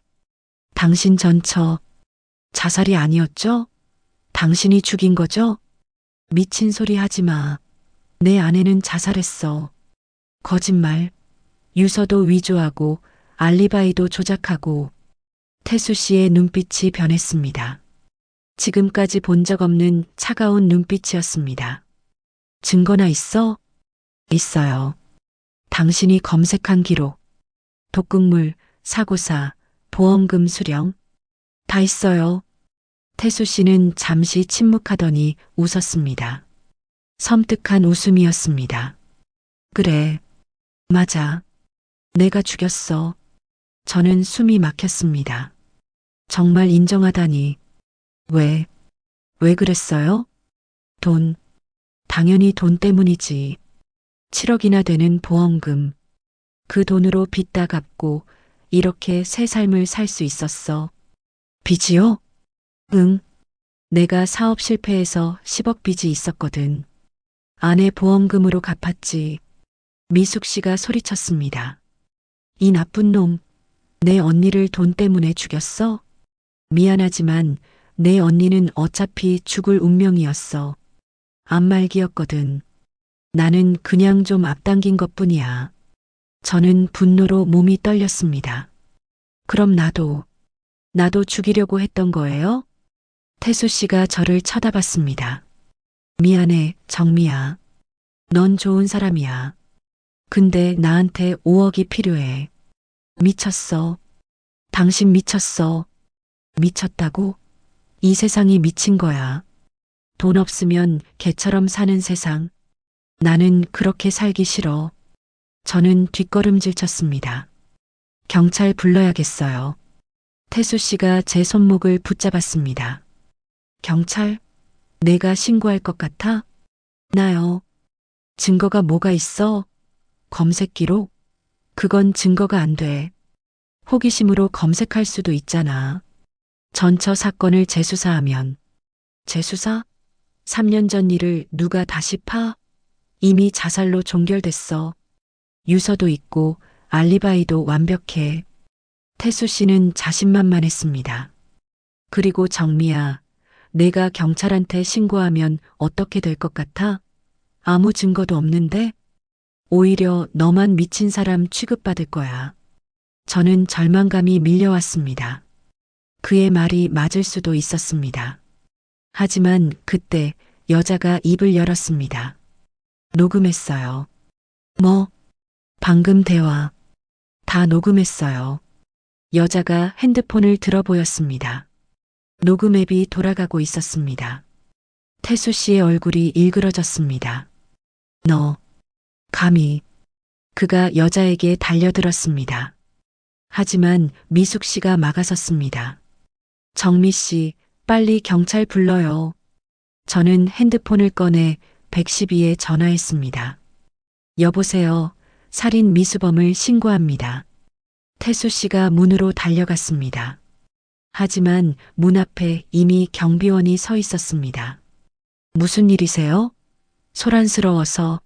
당신 전처 자살이 아니었죠? 당신이 죽인 거죠? 미친 소리 하지 마. 내 아내는 자살했어. 거짓말. 유서도 위조하고 알리바이도 조작하고. 태수 씨의 눈빛이 변했습니다. 지금까지 본 적 없는 차가운 눈빛이었습니다. 증거나 있어? 있어요. 당신이 검색한 기록, 독극물, 사고사, 보험금 수령, 다 있어요. 태수 씨는 잠시 침묵하더니 웃었습니다. 섬뜩한 웃음이었습니다. 그래, 맞아. 내가 죽였어. 저는 숨이 막혔습니다. 정말 인정하다니. 왜 그랬어요? 돈. 당연히 돈 때문이지. 7억이나 되는 보험금. 그 돈으로 빚 다 갚고 이렇게 새 삶을 살 수 있었어. 빚이요? 응. 내가 사업 실패해서 10억 빚이 있었거든. 아내 보험금으로 갚았지. 미숙 씨가 소리쳤습니다. 이 나쁜 놈, 내 언니를 돈 때문에 죽였어? 미안하지만 내 언니는 어차피 죽을 운명이었어. 안말기였거든. 나는 그냥 좀 앞당긴 것뿐이야. 저는 분노로 몸이 떨렸습니다. 그럼 나도 죽이려고 했던 거예요? 태수 씨가 저를 쳐다봤습니다. 미안해, 정미야. 넌 좋은 사람이야. 근데 나한테 5억이 필요해. 미쳤어. 당신 미쳤어. 미쳤다고? 이 세상이 미친 거야. 돈 없으면 개처럼 사는 세상. 나는 그렇게 살기 싫어. 저는 뒷걸음질 쳤습니다. 경찰 불러야겠어요. 태수 씨가 제 손목을 붙잡았습니다. 경찰? 내가 신고할 것 같아? 나요. 증거가 뭐가 있어? 검색 기록? 그건 증거가 안 돼. 호기심으로 검색할 수도 있잖아. 전처 사건을 재수사하면. 재수사? 3년 전 일을 누가 다시 파? 이미 자살로 종결됐어. 유서도 있고 알리바이도 완벽해. 태수 씨는 자신만만했습니다. 그리고 정미야, 내가 경찰한테 신고하면 어떻게 될 것 같아? 아무 증거도 없는데? 오히려 너만 미친 사람 취급받을 거야. 저는 절망감이 밀려왔습니다. 그의 말이 맞을 수도 있었습니다. 하지만 그때 여자가 입을 열었습니다. 녹음했어요. 뭐? 방금 대화. 다 녹음했어요. 여자가 핸드폰을 들어 보였습니다. 녹음 앱이 돌아가고 있었습니다. 태수 씨의 얼굴이 일그러졌습니다. 너, 감히. 그가 여자에게 달려들었습니다. 하지만 미숙 씨가 막아섰습니다. 정미 씨, 빨리 경찰 불러요. 저는 핸드폰을 꺼내 112에 전화했습니다. 여보세요. 살인 미수범을 신고합니다. 태수 씨가 문으로 달려갔습니다. 하지만 문 앞에 이미 경비원이 서 있었습니다. 무슨 일이세요? 소란스러워서.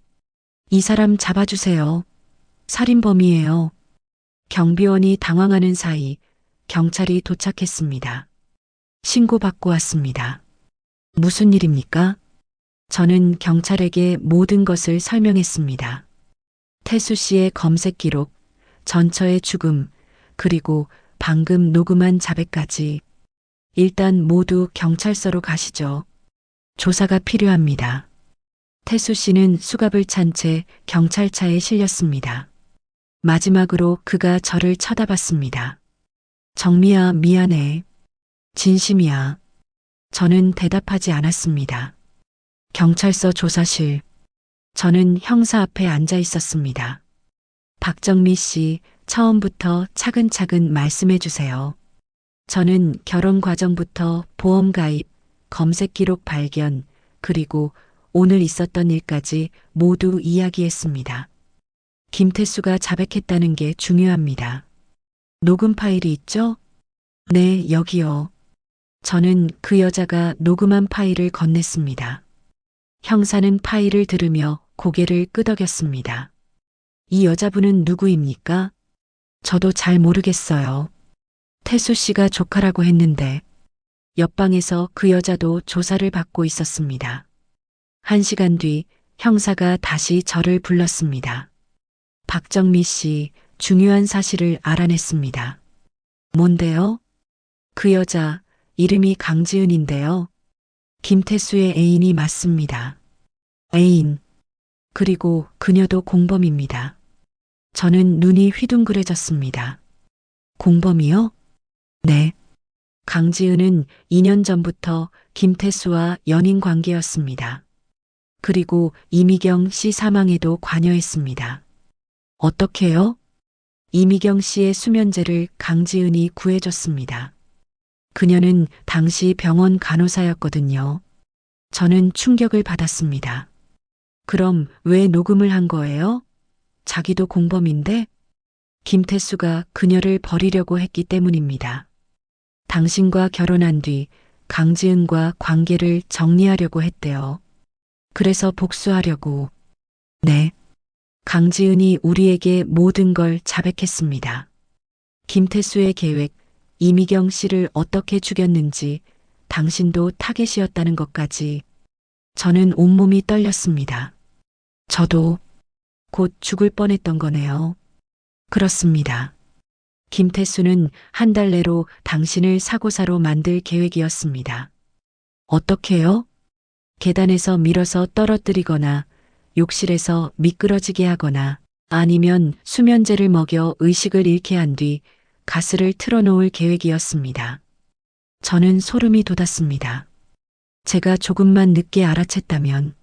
이 사람 잡아주세요. 살인범이에요. 경비원이 당황하는 사이 경찰이 도착했습니다. 신고받고 왔습니다. 무슨 일입니까? 저는 경찰에게 모든 것을 설명했습니다. 태수 씨의 검색 기록, 전처의 죽음, 그리고 방금 녹음한 자백까지. 일단 모두 경찰서로 가시죠. 조사가 필요합니다. 태수 씨는 수갑을 찬 채 경찰차에 실렸습니다. 마지막으로 그가 저를 쳐다봤습니다. 정미야, 미안해. 진심이야. 저는 대답하지 않았습니다. 경찰서 조사실. 저는 형사 앞에 앉아 있었습니다. 박정미 씨, 처음부터 차근차근 말씀해 주세요. 저는 결혼 과정부터 보험 가입, 검색 기록 발견, 그리고 오늘 있었던 일까지 모두 이야기했습니다. 김태수가 자백했다는 게 중요합니다. 녹음 파일이 있죠? 네, 여기요. 저는 그 여자가 녹음한 파일을 건넸습니다. 형사는 파일을 들으며 고개를 끄덕였습니다. 이 여자분은 누구입니까? 저도 잘 모르겠어요. 태수 씨가 조카라고 했는데 옆방에서 그 여자도 조사를 받고 있었습니다. 1시간 뒤 형사가 다시 저를 불렀습니다. 박정미 씨, 중요한 사실을 알아냈습니다. 뭔데요? 그 여자, 이름이 강지은인데요. 김태수의 애인이 맞습니다. 애인. 그리고 그녀도 공범입니다. 저는 눈이 휘둥그레졌습니다. 공범이요? 네. 강지은은 2년 전부터 김태수와 연인 관계였습니다. 그리고 이미경 씨 사망에도 관여했습니다. 어떻게요? 이미경 씨의 수면제를 강지은이 구해줬습니다. 그녀는 당시 병원 간호사였거든요. 저는 충격을 받았습니다. 그럼 왜 녹음을 한 거예요? 자기도 공범인데? 김태수가 그녀를 버리려고 했기 때문입니다. 당신과 결혼한 뒤 강지은과 관계를 정리하려고 했대요. 그래서 복수하려고. 네. 강지은이 우리에게 모든 걸 자백했습니다. 김태수의 계획, 이미경 씨를 어떻게 죽였는지, 당신도 타겟이었다는 것까지. 저는 온몸이 떨렸습니다. 저도 곧 죽을 뻔했던 거네요. 그렇습니다. 김태수는 한 달 내로 당신을 사고사로 만들 계획이었습니다. 어떻게요? 계단에서 밀어서 떨어뜨리거나 욕실에서 미끄러지게 하거나 아니면 수면제를 먹여 의식을 잃게 한 뒤 가스를 틀어놓을 계획이었습니다. 저는 소름이 돋았습니다. 제가 조금만 늦게 알아챘다면.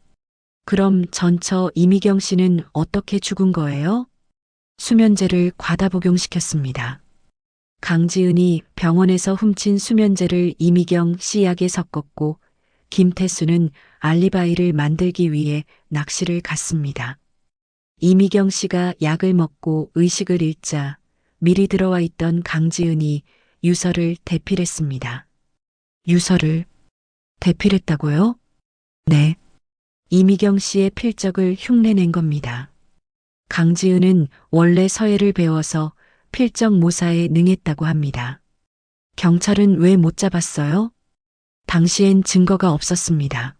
그럼 전처 이미경 씨는 어떻게 죽은 거예요? 수면제를 과다 복용시켰습니다. 강지은이 병원에서 훔친 수면제를 이미경 씨 약에 섞었고 김태수는 알리바이를 만들기 위해 낚시를 갔습니다. 이미경 씨가 약을 먹고 의식을 잃자 미리 들어와 있던 강지은이 유서를 대필했습니다. 유서를 대필했다고요? 네. 이미경 씨의 필적을 흉내낸 겁니다. 강지은은 원래 서예를 배워서 필적 모사에 능했다고 합니다. 경찰은 왜 못 잡았어요? 당시엔 증거가 없었습니다.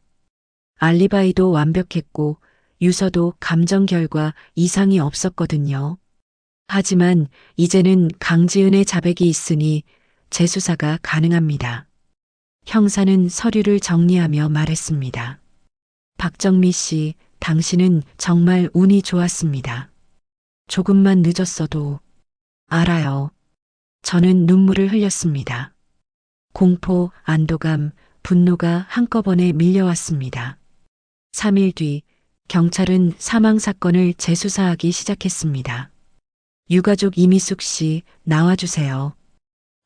알리바이도 완벽했고 유서도 감정 결과 이상이 없었거든요. 하지만 이제는 강지은의 자백이 있으니 재수사가 가능합니다. 형사는 서류를 정리하며 말했습니다. 박정미 씨, 당신은 정말 운이 좋았습니다. 조금만 늦었어도. 알아요. 저는 눈물을 흘렸습니다. 공포, 안도감, 분노가 한꺼번에 밀려왔습니다. 3일 뒤 경찰은 사망 사건을 재수사하기 시작했습니다. 유가족 이미숙 씨, 나와주세요.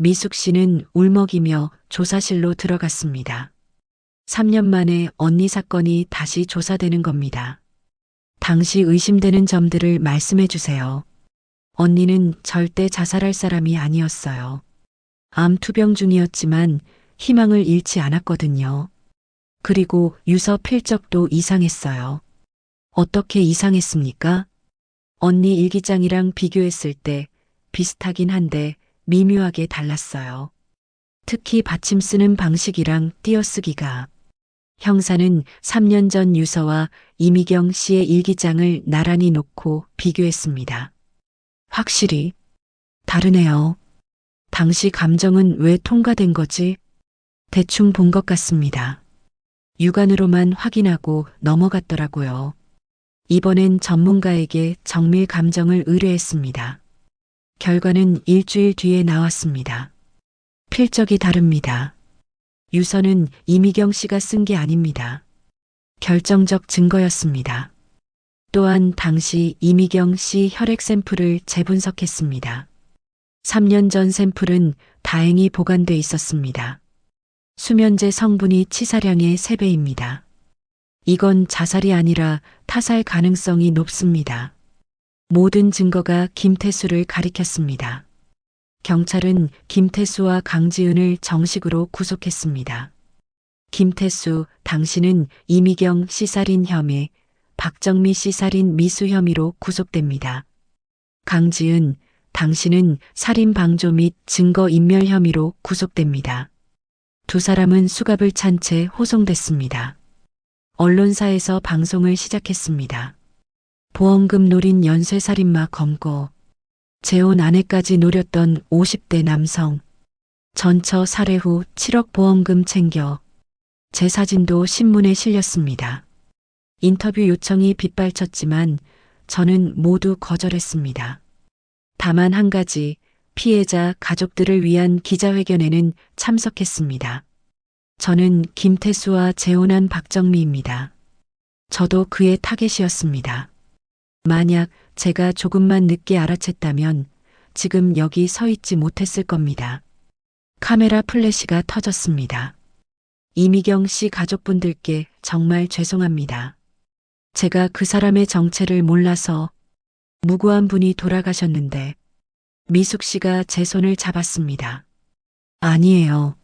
미숙 씨는 울먹이며 조사실로 들어갔습니다. 3년 만에 언니 사건이 다시 조사되는 겁니다. 당시 의심되는 점들을 말씀해 주세요. 언니는 절대 자살할 사람이 아니었어요. 암 투병 중이었지만 희망을 잃지 않았거든요. 그리고 유서 필적도 이상했어요. 어떻게 이상했습니까? 언니 일기장이랑 비교했을 때 비슷하긴 한데 미묘하게 달랐어요. 특히 받침 쓰는 방식이랑 띄어쓰기가. 형사는 3년 전 유서와 이미경 씨의 일기장을 나란히 놓고 비교했습니다. 확실히 다르네요. 당시 감정은 왜 통과된 거지? 대충 본 것 같습니다. 육안으로만 확인하고 넘어갔더라고요. 이번엔 전문가에게 정밀 감정을 의뢰했습니다. 결과는 일주일 뒤에 나왔습니다. 필적이 다릅니다. 유서는 이미경 씨가 쓴 게 아닙니다. 결정적 증거였습니다. 또한 당시 이미경 씨 혈액 샘플을 재분석했습니다. 3년 전 샘플은 다행히 보관돼 있었습니다. 수면제 성분이 치사량의 3배입니다. 이건 자살이 아니라 타살 가능성이 높습니다. 모든 증거가 김태수를 가리켰습니다. 경찰은 김태수와 강지은을 정식으로 구속했습니다. 김태수, 당신은 이미경 씨 살인 혐의, 박정미 씨 살인 미수 혐의로 구속됩니다. 강지은, 당신은 살인 방조 및 증거 인멸 혐의로 구속됩니다. 두 사람은 수갑을 찬 채 호송됐습니다. 언론사에서 방송을 시작했습니다. 보험금 노린 연쇄살인마 검거. 재혼 아내까지 노렸던 50대 남성. 전처 살해 후 7억 보험금 챙겨. 제 사진도 신문에 실렸습니다. 인터뷰 요청이 빗발쳤지만 저는 모두 거절했습니다. 다만 한 가지, 피해자 가족들을 위한 기자회견에는 참석했습니다. 저는 김태수와 재혼한 박정미입니다. 저도 그의 타겟이었습니다. 만약 제가 조금만 늦게 알아챘다면 지금 여기 서 있지 못했을 겁니다. 카메라 플래시가 터졌습니다. 이미경 씨 가족분들께 정말 죄송합니다. 제가 그 사람의 정체를 몰라서 무고한 분이 돌아가셨는데 미숙 씨가 제 손을 잡았습니다. 아니에요.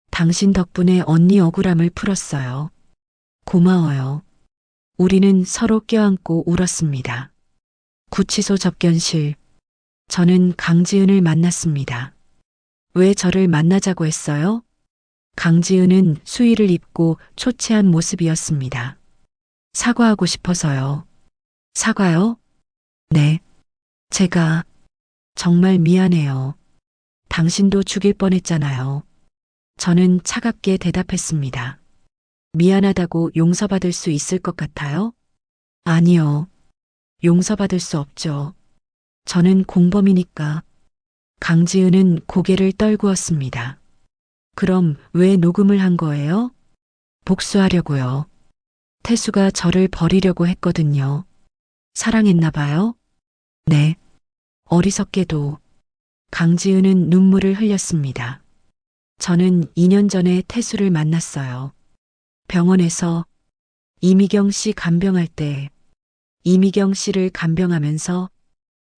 당신 덕분에 언니 억울함을 풀었어요. 고마워요. 우리는 서로 껴안고 울었습니다. 구치소 접견실. 저는 강지은을 만났습니다. 왜 저를 만나자고 했어요? 강지은은 수의를 입고 초췌한 모습이었습니다. 사과하고 싶어서요. 사과요? 네. 제가 정말 미안해요. 당신도 죽일 뻔했잖아요. 저는 차갑게 대답했습니다. 미안하다고 용서받을 수 있을 것 같아요? 아니요. 용서받을 수 없죠. 저는 공범이니까. 강지은은 고개를 떨구었습니다. 그럼 왜 녹음을 한 거예요? 복수하려고요. 태수가 저를 버리려고 했거든요. 사랑했나 봐요? 네. 어리석게도. 강지은은 눈물을 흘렸습니다. 저는 2년 전에 태수를 만났어요. 병원에서 이미경 씨 간병할 때 이미경 씨를 간병하면서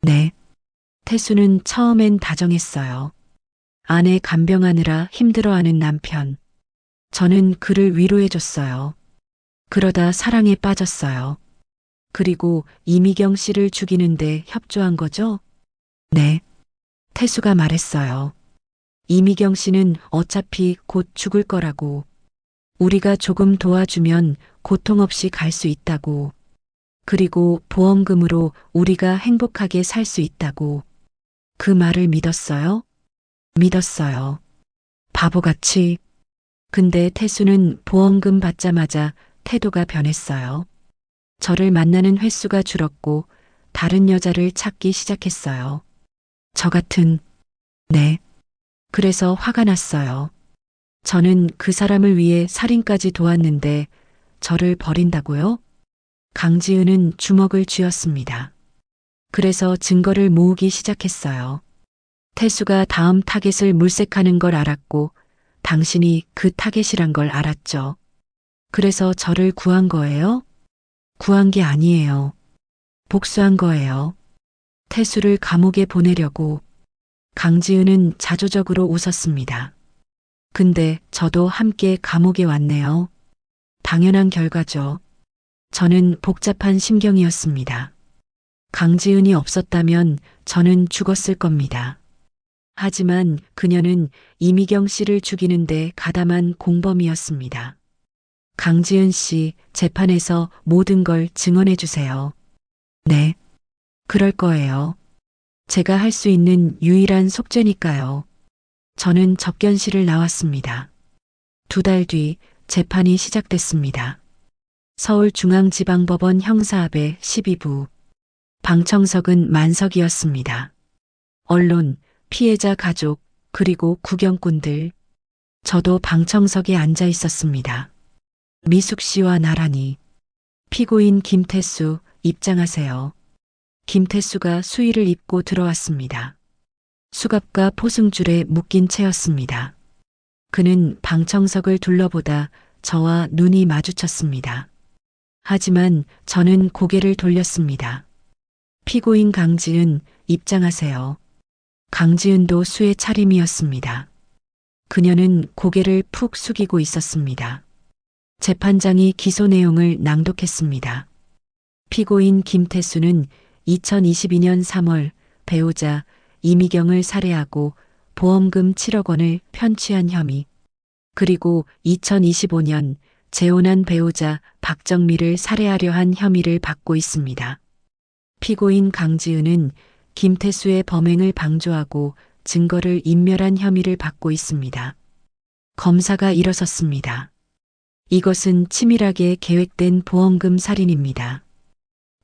네. 태수는 처음엔 다정했어요. 아내 간병하느라 힘들어하는 남편. 저는 그를 위로해줬어요. 그러다 사랑에 빠졌어요. 그리고 이미경 씨를 죽이는데 협조한 거죠? 네. 태수가 말했어요. 이미경 씨는 어차피 곧 죽을 거라고. 우리가 조금 도와주면 고통 없이 갈 수 있다고. 그리고 보험금으로 우리가 행복하게 살 수 있다고. 그 말을 믿었어요? 믿었어요. 바보같이. 근데 태수는 보험금 받자마자 태도가 변했어요. 저를 만나는 횟수가 줄었고 다른 여자를 찾기 시작했어요. 저 같은, 네. 그래서 화가 났어요. 저는 그 사람을 위해 살인까지 도왔는데 저를 버린다고요? 강지은은 주먹을 쥐었습니다. 그래서 증거를 모으기 시작했어요. 태수가 다음 타겟을 물색하는 걸 알았고 당신이 그 타겟이란 걸 알았죠. 그래서 저를 구한 거예요? 구한 게 아니에요. 복수한 거예요. 태수를 감옥에 보내려고. 강지은은 자조적으로 웃었습니다. 근데 저도 함께 감옥에 왔네요. 당연한 결과죠. 저는 복잡한 심경이었습니다. 강지은이 없었다면 저는 죽었을 겁니다. 하지만 그녀는 이미경 씨를 죽이는데 가담한 공범이었습니다. 강지은 씨, 재판에서 모든 걸 증언해 주세요. 네, 그럴 거예요. 제가 할 수 있는 유일한 속죄니까요. 저는 접견실을 나왔습니다. 2달 뒤 재판이 시작됐습니다. 서울중앙지방법원 형사합의 12부. 방청석은 만석이었습니다. 언론, 피해자 가족, 그리고 구경꾼들. 저도 방청석에 앉아 있었습니다. 미숙 씨와 나란히. 피고인 김태수, 입장하세요. 김태수가 수의를 입고 들어왔습니다. 수갑과 포승줄에 묶인 채였습니다. 그는 방청석을 둘러보다 저와 눈이 마주쳤습니다. 하지만 저는 고개를 돌렸습니다. 피고인 강지은, 입장하세요. 강지은도 수의 차림이었습니다. 그녀는 고개를 푹 숙이고 있었습니다. 재판장이 기소 내용을 낭독했습니다. 피고인 김태수는 2022년 3월 배우자 이미경을 살해하고 보험금 7억 원을 편취한 혐의, 그리고 2025년 재혼한 배우자 박정미를 살해하려 한 혐의를 받고 있습니다. 피고인 강지은은 김태수의 범행을 방조하고 증거를 인멸한 혐의를 받고 있습니다. 검사가 일어섰습니다. 이것은 치밀하게 계획된 보험금 살인입니다.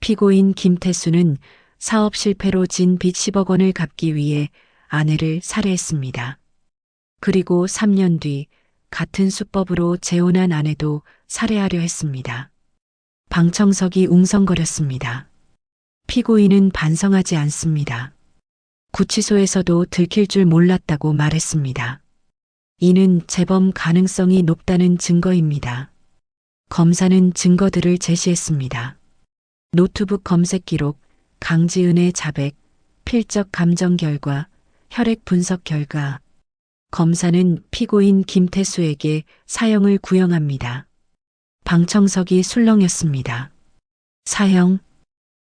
피고인 김태수는 사업 실패로 진 빚 10억 원을 갚기 위해 아내를 살해했습니다. 그리고 3년 뒤 같은 수법으로 재혼한 아내도 살해하려 했습니다. 방청석이 웅성거렸습니다. 피고인은 반성하지 않습니다. 구치소에서도 들킬 줄 몰랐다고 말했습니다. 이는 재범 가능성이 높다는 증거입니다. 검사는 증거들을 제시했습니다. 노트북 검색 기록, 강지은의 자백, 필적 감정 결과, 혈액 분석 결과. 검사는 피고인 김태수에게 사형을 구형합니다. 방청석이 술렁였습니다. 사형.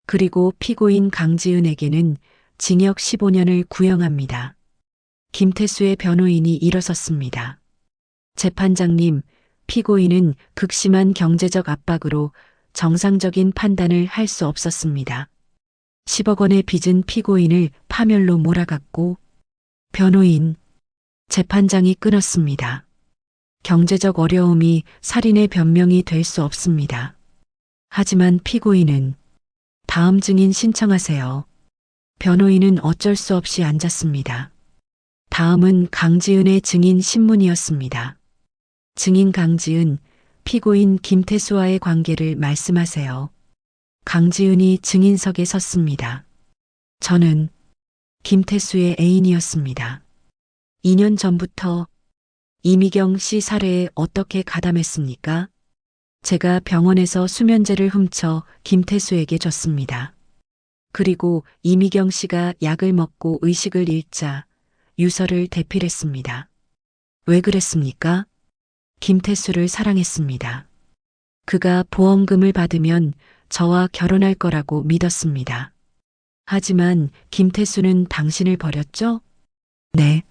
그리고 피고인 강지은에게는 징역 15년을 구형합니다. 김태수의 변호인이 일어섰습니다. 재판장님, 피고인은 극심한 경제적 압박으로 정상적인 판단을 할 수 없었습니다. 10억 원의 빚은 피고인을 파멸로 몰아갔고, 변호인, 재판장이 끊었습니다. 경제적 어려움이 살인의 변명이 될 수 없습니다. 하지만 피고인은 다음 증인 신청하세요. 변호인은 어쩔 수 없이 앉았습니다. 다음은 강지은의 증인 신문이었습니다. 증인 강지은, 피고인 김태수와의 관계를 말씀하세요. 강지은이 증인석에 섰습니다. 저는 김태수의 애인이었습니다. 2년 전부터 이미경 씨 살해에 어떻게 가담했습니까? 제가 병원에서 수면제를 훔쳐 김태수에게 줬습니다. 그리고 이미경 씨가 약을 먹고 의식을 잃자 유서를 대필했습니다. 왜 그랬습니까? 김태수를 사랑했습니다. 그가 보험금을 받으면 저와 결혼할 거라고 믿었습니다. 하지만 김태수는 당신을 버렸죠? 네.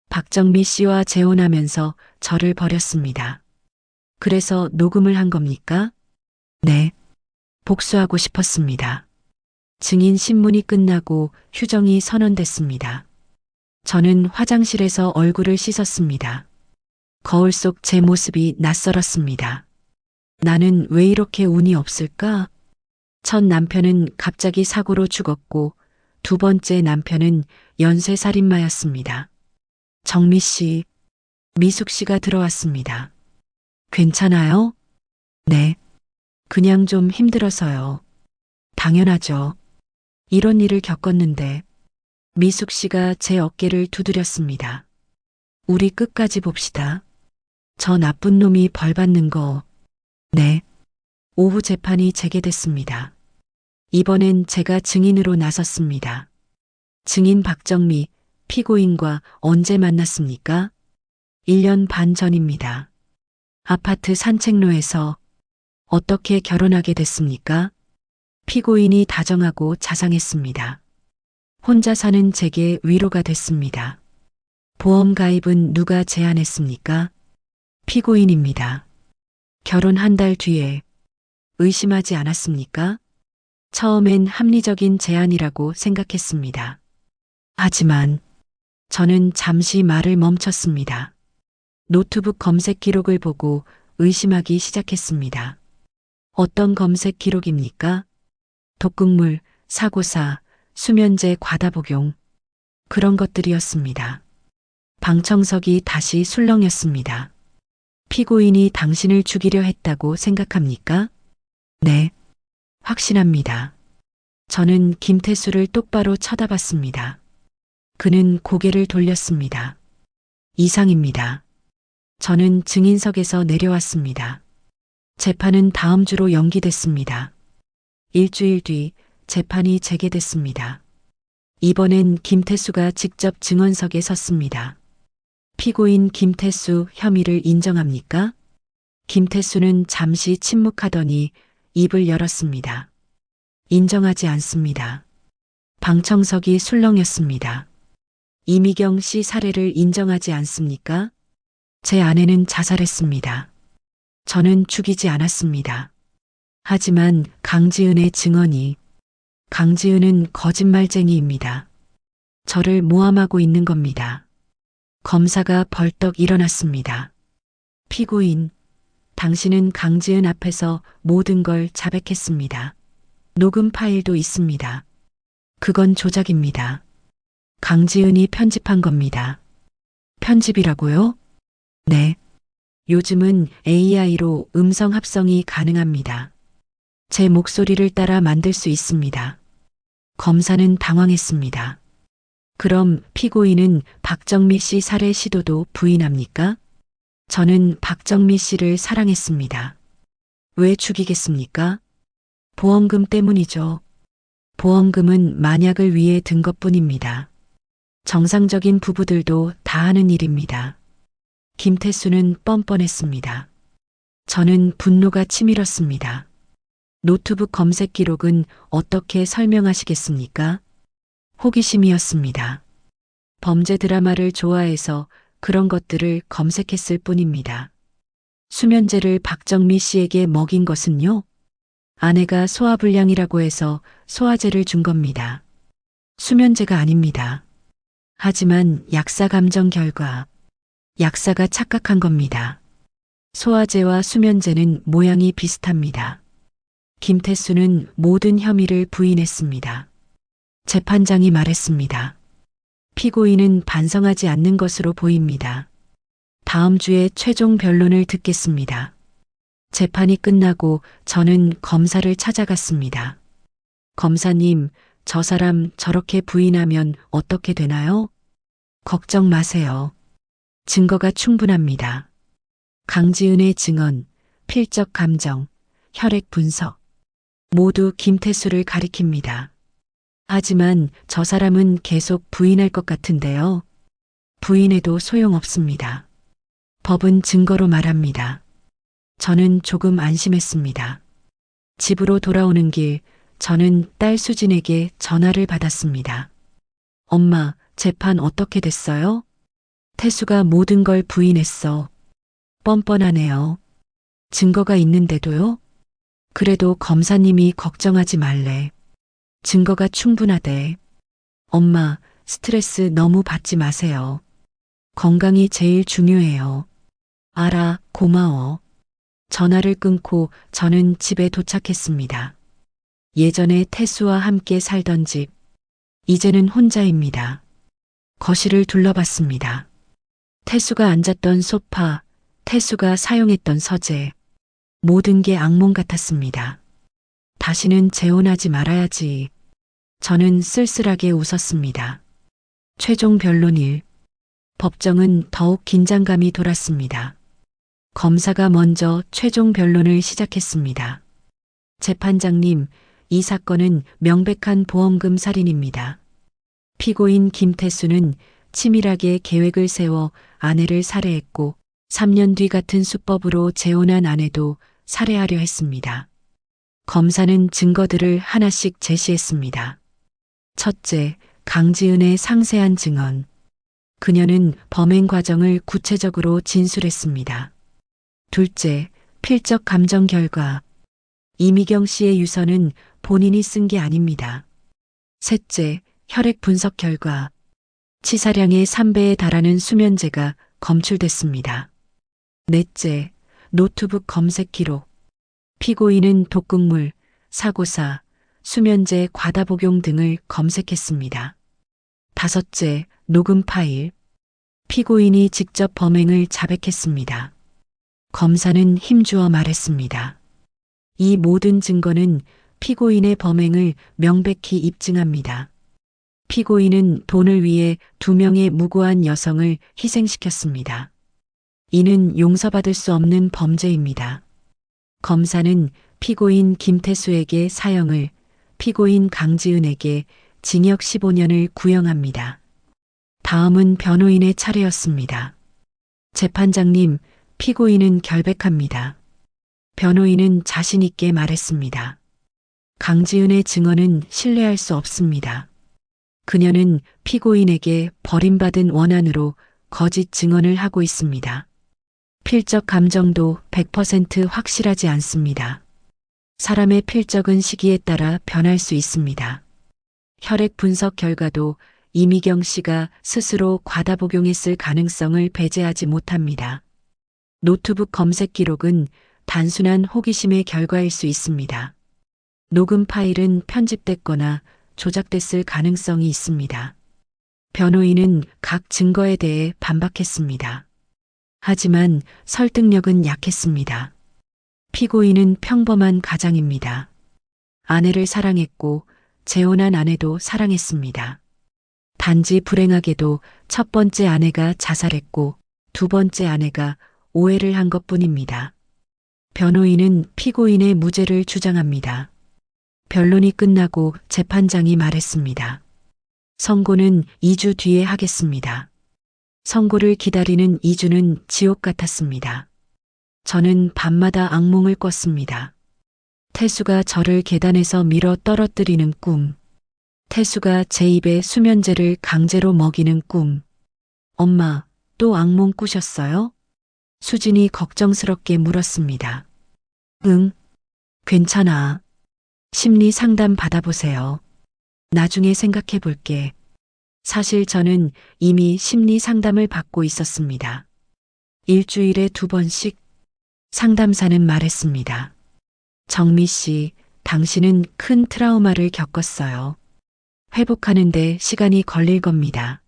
박정미 씨와 재혼하면서 저를 버렸습니다. 그래서 녹음을 한 겁니까? 네. 복수하고 싶었습니다. 증인 신문이 끝나고 휴정이 선언됐습니다. 저는 화장실에서 얼굴을 씻었습니다. 거울 속 제 모습이 낯설었습니다. 나는 왜 이렇게 운이 없을까? 첫 남편은 갑자기 사고로 죽었고 2번째 남편은 연쇄살인마였습니다. 정미 씨, 미숙 씨가 들어왔습니다. 괜찮아요? 네. 그냥 좀 힘들어서요. 당연하죠. 이런 일을 겪었는데. 미숙 씨가 제 어깨를 두드렸습니다. 우리 끝까지 봅시다. 저 나쁜 놈이 벌 받는 거. 네. 오후 재판이 재개됐습니다. 이번엔 제가 증인으로 나섰습니다. 증인 박정미, 피고인과 언제 만났습니까? 1년 반 전입니다. 아파트 산책로에서. 어떻게 결혼하게 됐습니까? 피고인이 다정하고 자상했습니다. 혼자 사는 제게 위로가 됐습니다. 보험 가입은 누가 제안했습니까? 피고인입니다. 결혼 한 달 뒤에. 의심하지 않았습니까? 처음엔 합리적인 제안이라고 생각했습니다. 하지만 저는 잠시 말을 멈췄습니다. 노트북 검색 기록을 보고 의심하기 시작했습니다. 어떤 검색 기록입니까? 독극물, 사고사, 수면제 과다 복용. 그런 것들이었습니다. 방청석이 다시 술렁였습니다. 피고인이 당신을 죽이려 했다고 생각합니까? 네. 확신합니다. 저는 김태수를 똑바로 쳐다봤습니다. 그는 고개를 돌렸습니다. 이상입니다. 저는 증인석에서 내려왔습니다. 재판은 다음 주로 연기됐습니다. 일주일 뒤 재판이 재개됐습니다. 이번엔 김태수가 직접 증언석에 섰습니다. 피고인 김태수 혐의를 인정합니까? 김태수는 잠시 침묵하더니 입을 열었습니다. 인정하지 않습니다. 방청석이 술렁였습니다. 이미경 씨 살해를 인정하지 않습니까? 제 아내는 자살했습니다. 저는 죽이지 않았습니다. 하지만 강지은의 증언이. 강지은은 거짓말쟁이입니다. 저를 모함하고 있는 겁니다. 검사가 벌떡 일어났습니다. 피고인, 당신은 강지은 앞에서 모든 걸 자백했습니다. 녹음 파일도 있습니다. 그건 조작입니다. 강지은이 편집한 겁니다. 편집이라고요? 네. 요즘은 AI로 음성 합성이 가능합니다. 제 목소리를 따라 만들 수 있습니다. 검사는 당황했습니다. 그럼 피고인은 박정미 씨 살해 시도도 부인합니까? 저는 박정미 씨를 사랑했습니다. 왜 죽이겠습니까? 보험금 때문이죠. 보험금은 만약을 위해 든 것뿐입니다. 정상적인 부부들도 다 하는 일입니다. 김태수는 뻔뻔했습니다. 저는 분노가 치밀었습니다. 노트북 검색 기록은 어떻게 설명하시겠습니까? 호기심이었습니다. 범죄 드라마를 좋아해서 그런 것들을 검색했을 뿐입니다. 수면제를 박정미 씨에게 먹인 것은요? 아내가 소화불량이라고 해서 소화제를 준 겁니다. 수면제가 아닙니다. 하지만 약사 감정 결과 약사가 착각한 겁니다. 소화제와 수면제는 모양이 비슷합니다. 김태수는 모든 혐의를 부인했습니다. 재판장이 말했습니다. 피고인은 반성하지 않는 것으로 보입니다. 다음 주에 최종 변론을 듣겠습니다. 재판이 끝나고 저는 검사를 찾아갔습니다. 검사님, 저 사람 저렇게 부인하면 어떻게 되나요? 걱정 마세요. 증거가 충분합니다. 강지은의 증언, 필적 감정, 혈액 분석, 모두 김태수를 가리킵니다. 하지만 저 사람은 계속 부인할 것 같은데요. 부인해도 소용없습니다. 법은 증거로 말합니다. 저는 조금 안심했습니다. 집으로 돌아오는 길, 저는 딸 수진에게 전화를 받았습니다. 엄마, 재판 어떻게 됐어요? 태수가 모든 걸 부인했어. 뻔뻔하네요. 증거가 있는데도요? 그래도 검사님이 걱정하지 말래. 증거가 충분하대. 엄마, 스트레스 너무 받지 마세요. 건강이 제일 중요해요. 알아, 고마워. 전화를 끊고 저는 집에 도착했습니다. 예전에 태수와 함께 살던 집, 이제는 혼자입니다. 거실을 둘러봤습니다. 태수가 앉았던 소파, 태수가 사용했던 서재, 모든 게 악몽 같았습니다. 다시는 재혼하지 말아야지. 저는 쓸쓸하게 웃었습니다. 최종 변론일. 법정은 더욱 긴장감이 돌았습니다. 검사가 먼저 최종 변론을 시작했습니다. 재판장님, 이 사건은 명백한 보험금 살인입니다. 피고인 김태수는 치밀하게 계획을 세워 아내를 살해했고 3년 뒤 같은 수법으로 재혼한 아내도 살해하려 했습니다. 검사는 증거들을 하나씩 제시했습니다. 첫째, 강지은의 상세한 증언. 그녀는 범행 과정을 구체적으로 진술했습니다. 둘째, 필적 감정 결과. 이미경 씨의 유서는 본인이 쓴 게 아닙니다. 셋째, 혈액 분석 결과. 치사량의 3배에 달하는 수면제가 검출됐습니다. 넷째, 노트북 검색 기록. 피고인은 독극물, 사고사, 수면제 과다 복용 등을 검색했습니다. 다섯째, 녹음 파일. 피고인이 직접 범행을 자백했습니다. 검사는 힘주어 말했습니다. 이 모든 증거는 피고인의 범행을 명백히 입증합니다. 피고인은 돈을 위해 2명의 무고한 여성을 희생시켰습니다. 이는 용서받을 수 없는 범죄입니다. 검사는 피고인 김태수에게 사형을, 피고인 강지은에게 징역 15년을 구형합니다. 다음은 변호인의 차례였습니다. 재판장님, 피고인은 결백합니다. 변호인은 자신 있게 말했습니다. 강지은의 증언은 신뢰할 수 없습니다. 그녀는 피고인에게 버림받은 원한으로 거짓 증언을 하고 있습니다. 필적 감정도 100% 확실하지 않습니다. 사람의 필적은 시기에 따라 변할 수 있습니다. 혈액 분석 결과도 이미경 씨가 스스로 과다 복용했을 가능성을 배제하지 못합니다. 노트북 검색 기록은 단순한 호기심의 결과일 수 있습니다. 녹음 파일은 편집됐거나 조작됐을 가능성이 있습니다. 변호인은 각 증거에 대해 반박했습니다. 하지만 설득력은 약했습니다. 피고인은 평범한 가장입니다. 아내를 사랑했고 재혼한 아내도 사랑했습니다. 단지 불행하게도 첫 번째 아내가 자살했고 두 번째 아내가 오해를 한 것뿐입니다. 변호인은 피고인의 무죄를 주장합니다. 변론이 끝나고 재판장이 말했습니다. 선고는 2주 뒤에 하겠습니다. 선고를 기다리는 2주는 지옥 같았습니다. 저는 밤마다 악몽을 꿨습니다. 태수가 저를 계단에서 밀어 떨어뜨리는 꿈. 태수가 제 입에 수면제를 강제로 먹이는 꿈. 엄마, 또 악몽 꾸셨어요? 수진이 걱정스럽게 물었습니다. 응, 괜찮아. 심리 상담 받아보세요. 나중에 생각해 볼게. 사실 저는 이미 심리 상담을 받고 있었습니다. 일주일에 2번씩 상담사는 말했습니다. 정미 씨, 당신은 큰 트라우마를 겪었어요. 회복하는데 시간이 걸릴 겁니다.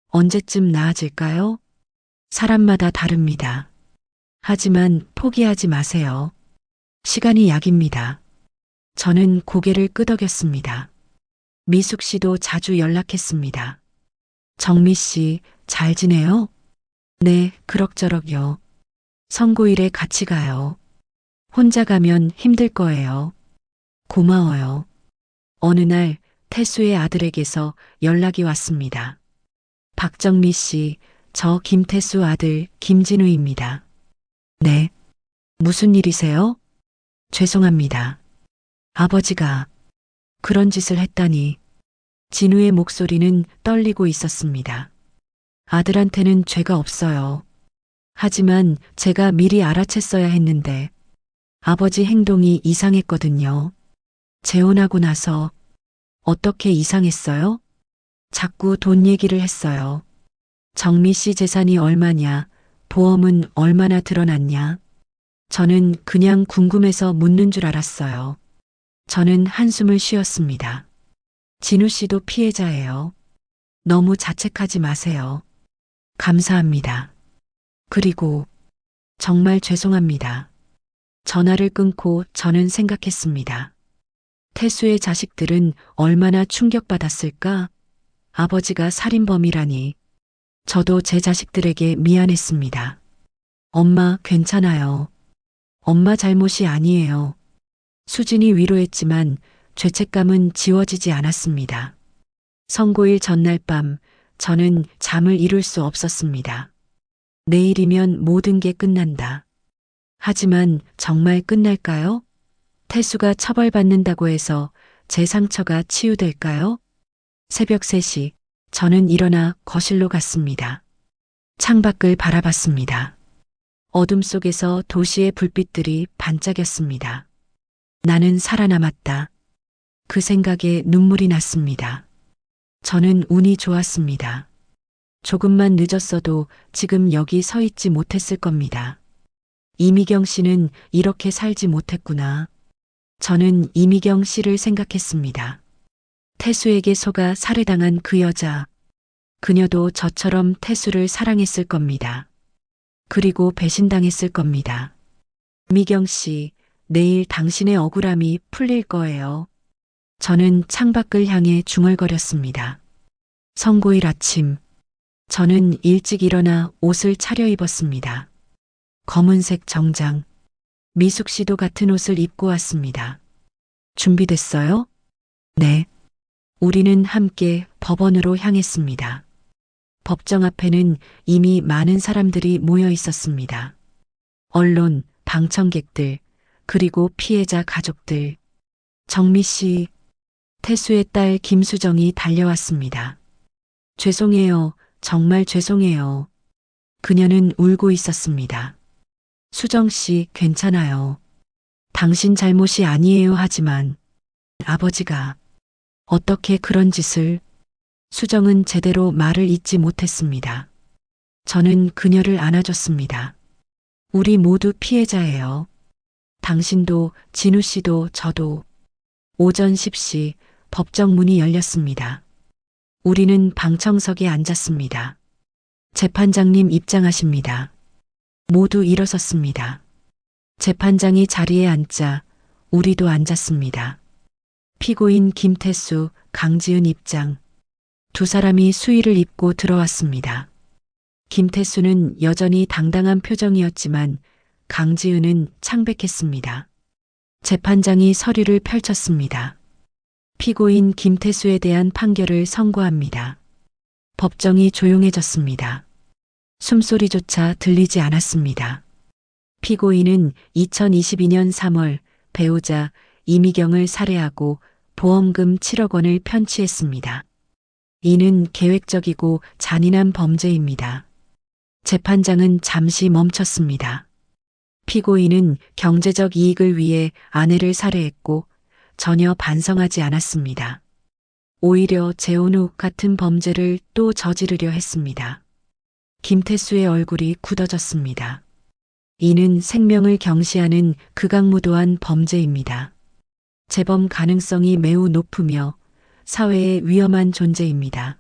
언제쯤 나아질까요? 사람마다 다릅니다. 하지만 포기하지 마세요. 시간이 약입니다. 저는 고개를 끄덕였습니다. 미숙 씨도 자주 연락했습니다. 정미 씨, 잘 지내요? 네, 그럭저럭요. 선고일에 같이 가요. 혼자 가면 힘들 거예요. 고마워요. 어느 날 태수의 아들에게서 연락이 왔습니다. 박정미 씨, 저 김태수 아들 김진우입니다. 네. 무슨 일이세요? 죄송합니다. 아버지가 그런 짓을 했다니. 진우의 목소리는 떨리고 있었습니다. 아들한테는 죄가 없어요. 하지만 제가 미리 알아챘어야 했는데 아버지 행동이 이상했거든요. 재혼하고 나서 어떻게 이상했어요? 자꾸 돈 얘기를 했어요. 정미 씨 재산이 얼마냐, 보험은 얼마나 드러났냐. 저는 그냥 궁금해서 묻는 줄 알았어요. 저는 한숨을 쉬었습니다. 진우 씨도 피해자예요. 너무 자책하지 마세요. 감사합니다. 그리고 정말 죄송합니다. 전화를 끊고 저는 생각했습니다. 태수의 자식들은 얼마나 충격받았을까? 아버지가 살인범이라니. 저도 제 자식들에게 미안했습니다. 엄마, 괜찮아요. 엄마 잘못이 아니에요. 수진이 위로했지만 죄책감은 지워지지 않았습니다. 선고일 전날 밤 저는 잠을 이룰 수 없었습니다. 내일이면 모든 게 끝난다. 하지만 정말 끝날까요? 태수가 처벌받는다고 해서 제 상처가 치유될까요? 새벽 3시 저는 일어나 거실로 갔습니다. 창밖을 바라봤습니다. 어둠 속에서 도시의 불빛들이 반짝였습니다. 나는 살아남았다. 그 생각에 눈물이 났습니다. 저는 운이 좋았습니다. 조금만 늦었어도 지금 여기 서 있지 못했을 겁니다. 이미경 씨는 이렇게 살지 못했구나. 저는 이미경 씨를 생각했습니다. 태수에게 속아 살해당한 그 여자. 그녀도 저처럼 태수를 사랑했을 겁니다. 그리고 배신당했을 겁니다. 미경 씨, 내일 당신의 억울함이 풀릴 거예요. 저는 창밖을 향해 중얼거렸습니다. 선고일 아침, 저는 일찍 일어나 옷을 차려입었습니다. 검은색 정장, 미숙 씨도 같은 옷을 입고 왔습니다. 준비됐어요? 네. 우리는 함께 법원으로 향했습니다. 법정 앞에는 이미 많은 사람들이 모여 있었습니다. 언론, 방청객들, 그리고 피해자 가족들. 정미 씨, 태수의 딸 김수정이 달려왔습니다. 죄송해요. 정말 죄송해요. 그녀는 울고 있었습니다. 수정 씨, 괜찮아요. 당신 잘못이 아니에요. 하지만 아버지가 어떻게 그런 짓을. 수정은 제대로 말을 잇지 못했습니다. 저는 그녀를 안아줬습니다. 우리 모두 피해자예요. 당신도, 진우 씨도, 저도. 오전 10시 법정 문이 열렸습니다. 우리는 방청석에 앉았습니다. 재판장님 입장하십니다. 모두 일어섰습니다. 재판장이 자리에 앉자 우리도 앉았습니다. 피고인 김태수, 강지은 입장. 두 사람이 수의를 입고 들어왔습니다. 김태수는 여전히 당당한 표정이었지만 강지은은 창백했습니다. 재판장이 서류를 펼쳤습니다. 피고인 김태수에 대한 판결을 선고합니다. 법정이 조용해졌습니다. 숨소리조차 들리지 않았습니다. 피고인은 2022년 3월 배우자 이미경을 살해하고 보험금 7억 원을 편취했습니다. 이는 계획적이고 잔인한 범죄입니다. 재판장은 잠시 멈췄습니다. 피고인은 경제적 이익을 위해 아내를 살해했고 전혀 반성하지 않았습니다. 오히려 재혼 후 같은 범죄를 또 저지르려 했습니다. 김태수의 얼굴이 굳어졌습니다. 이는 생명을 경시하는 극악무도한 범죄입니다. 재범 가능성이 매우 높으며 사회에 위험한 존재입니다.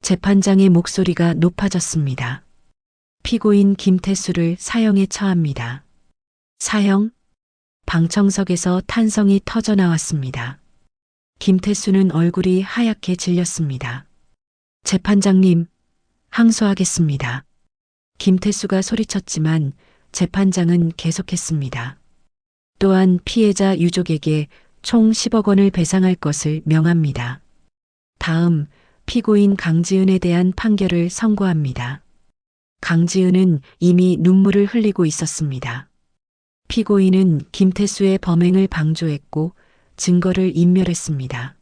재판장의 목소리가 높아졌습니다. 피고인 김태수를 사형에 처합니다. 사형? 방청석에서 탄성이 터져 나왔습니다. 김태수는 얼굴이 하얗게 질렸습니다. 재판장님, 항소하겠습니다. 김태수가 소리쳤지만 재판장은 계속했습니다. 또한 피해자 유족에게 총 10억 원을 배상할 것을 명합니다. 다음, 피고인 강지은에 대한 판결을 선고합니다. 강지은은 이미 눈물을 흘리고 있었습니다. 피고인은 김태수의 범행을 방조했고 증거를 인멸했습니다.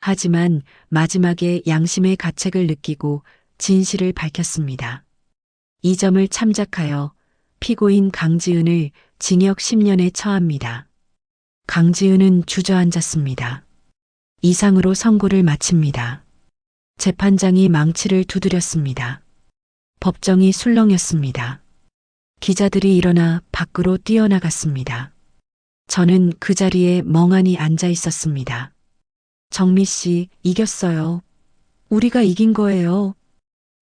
하지만 마지막에 양심의 가책을 느끼고 진실을 밝혔습니다. 이 점을 참작하여 피고인 강지은을 징역 10년에 처합니다. 강지은은 주저앉았습니다. 이상으로 선고를 마칩니다. 재판장이 망치를 두드렸습니다. 법정이 술렁였습니다. 기자들이 일어나 밖으로 뛰어나갔습니다. 저는 그 자리에 멍하니 앉아 있었습니다. 정미 씨, 이겼어요. 우리가 이긴 거예요.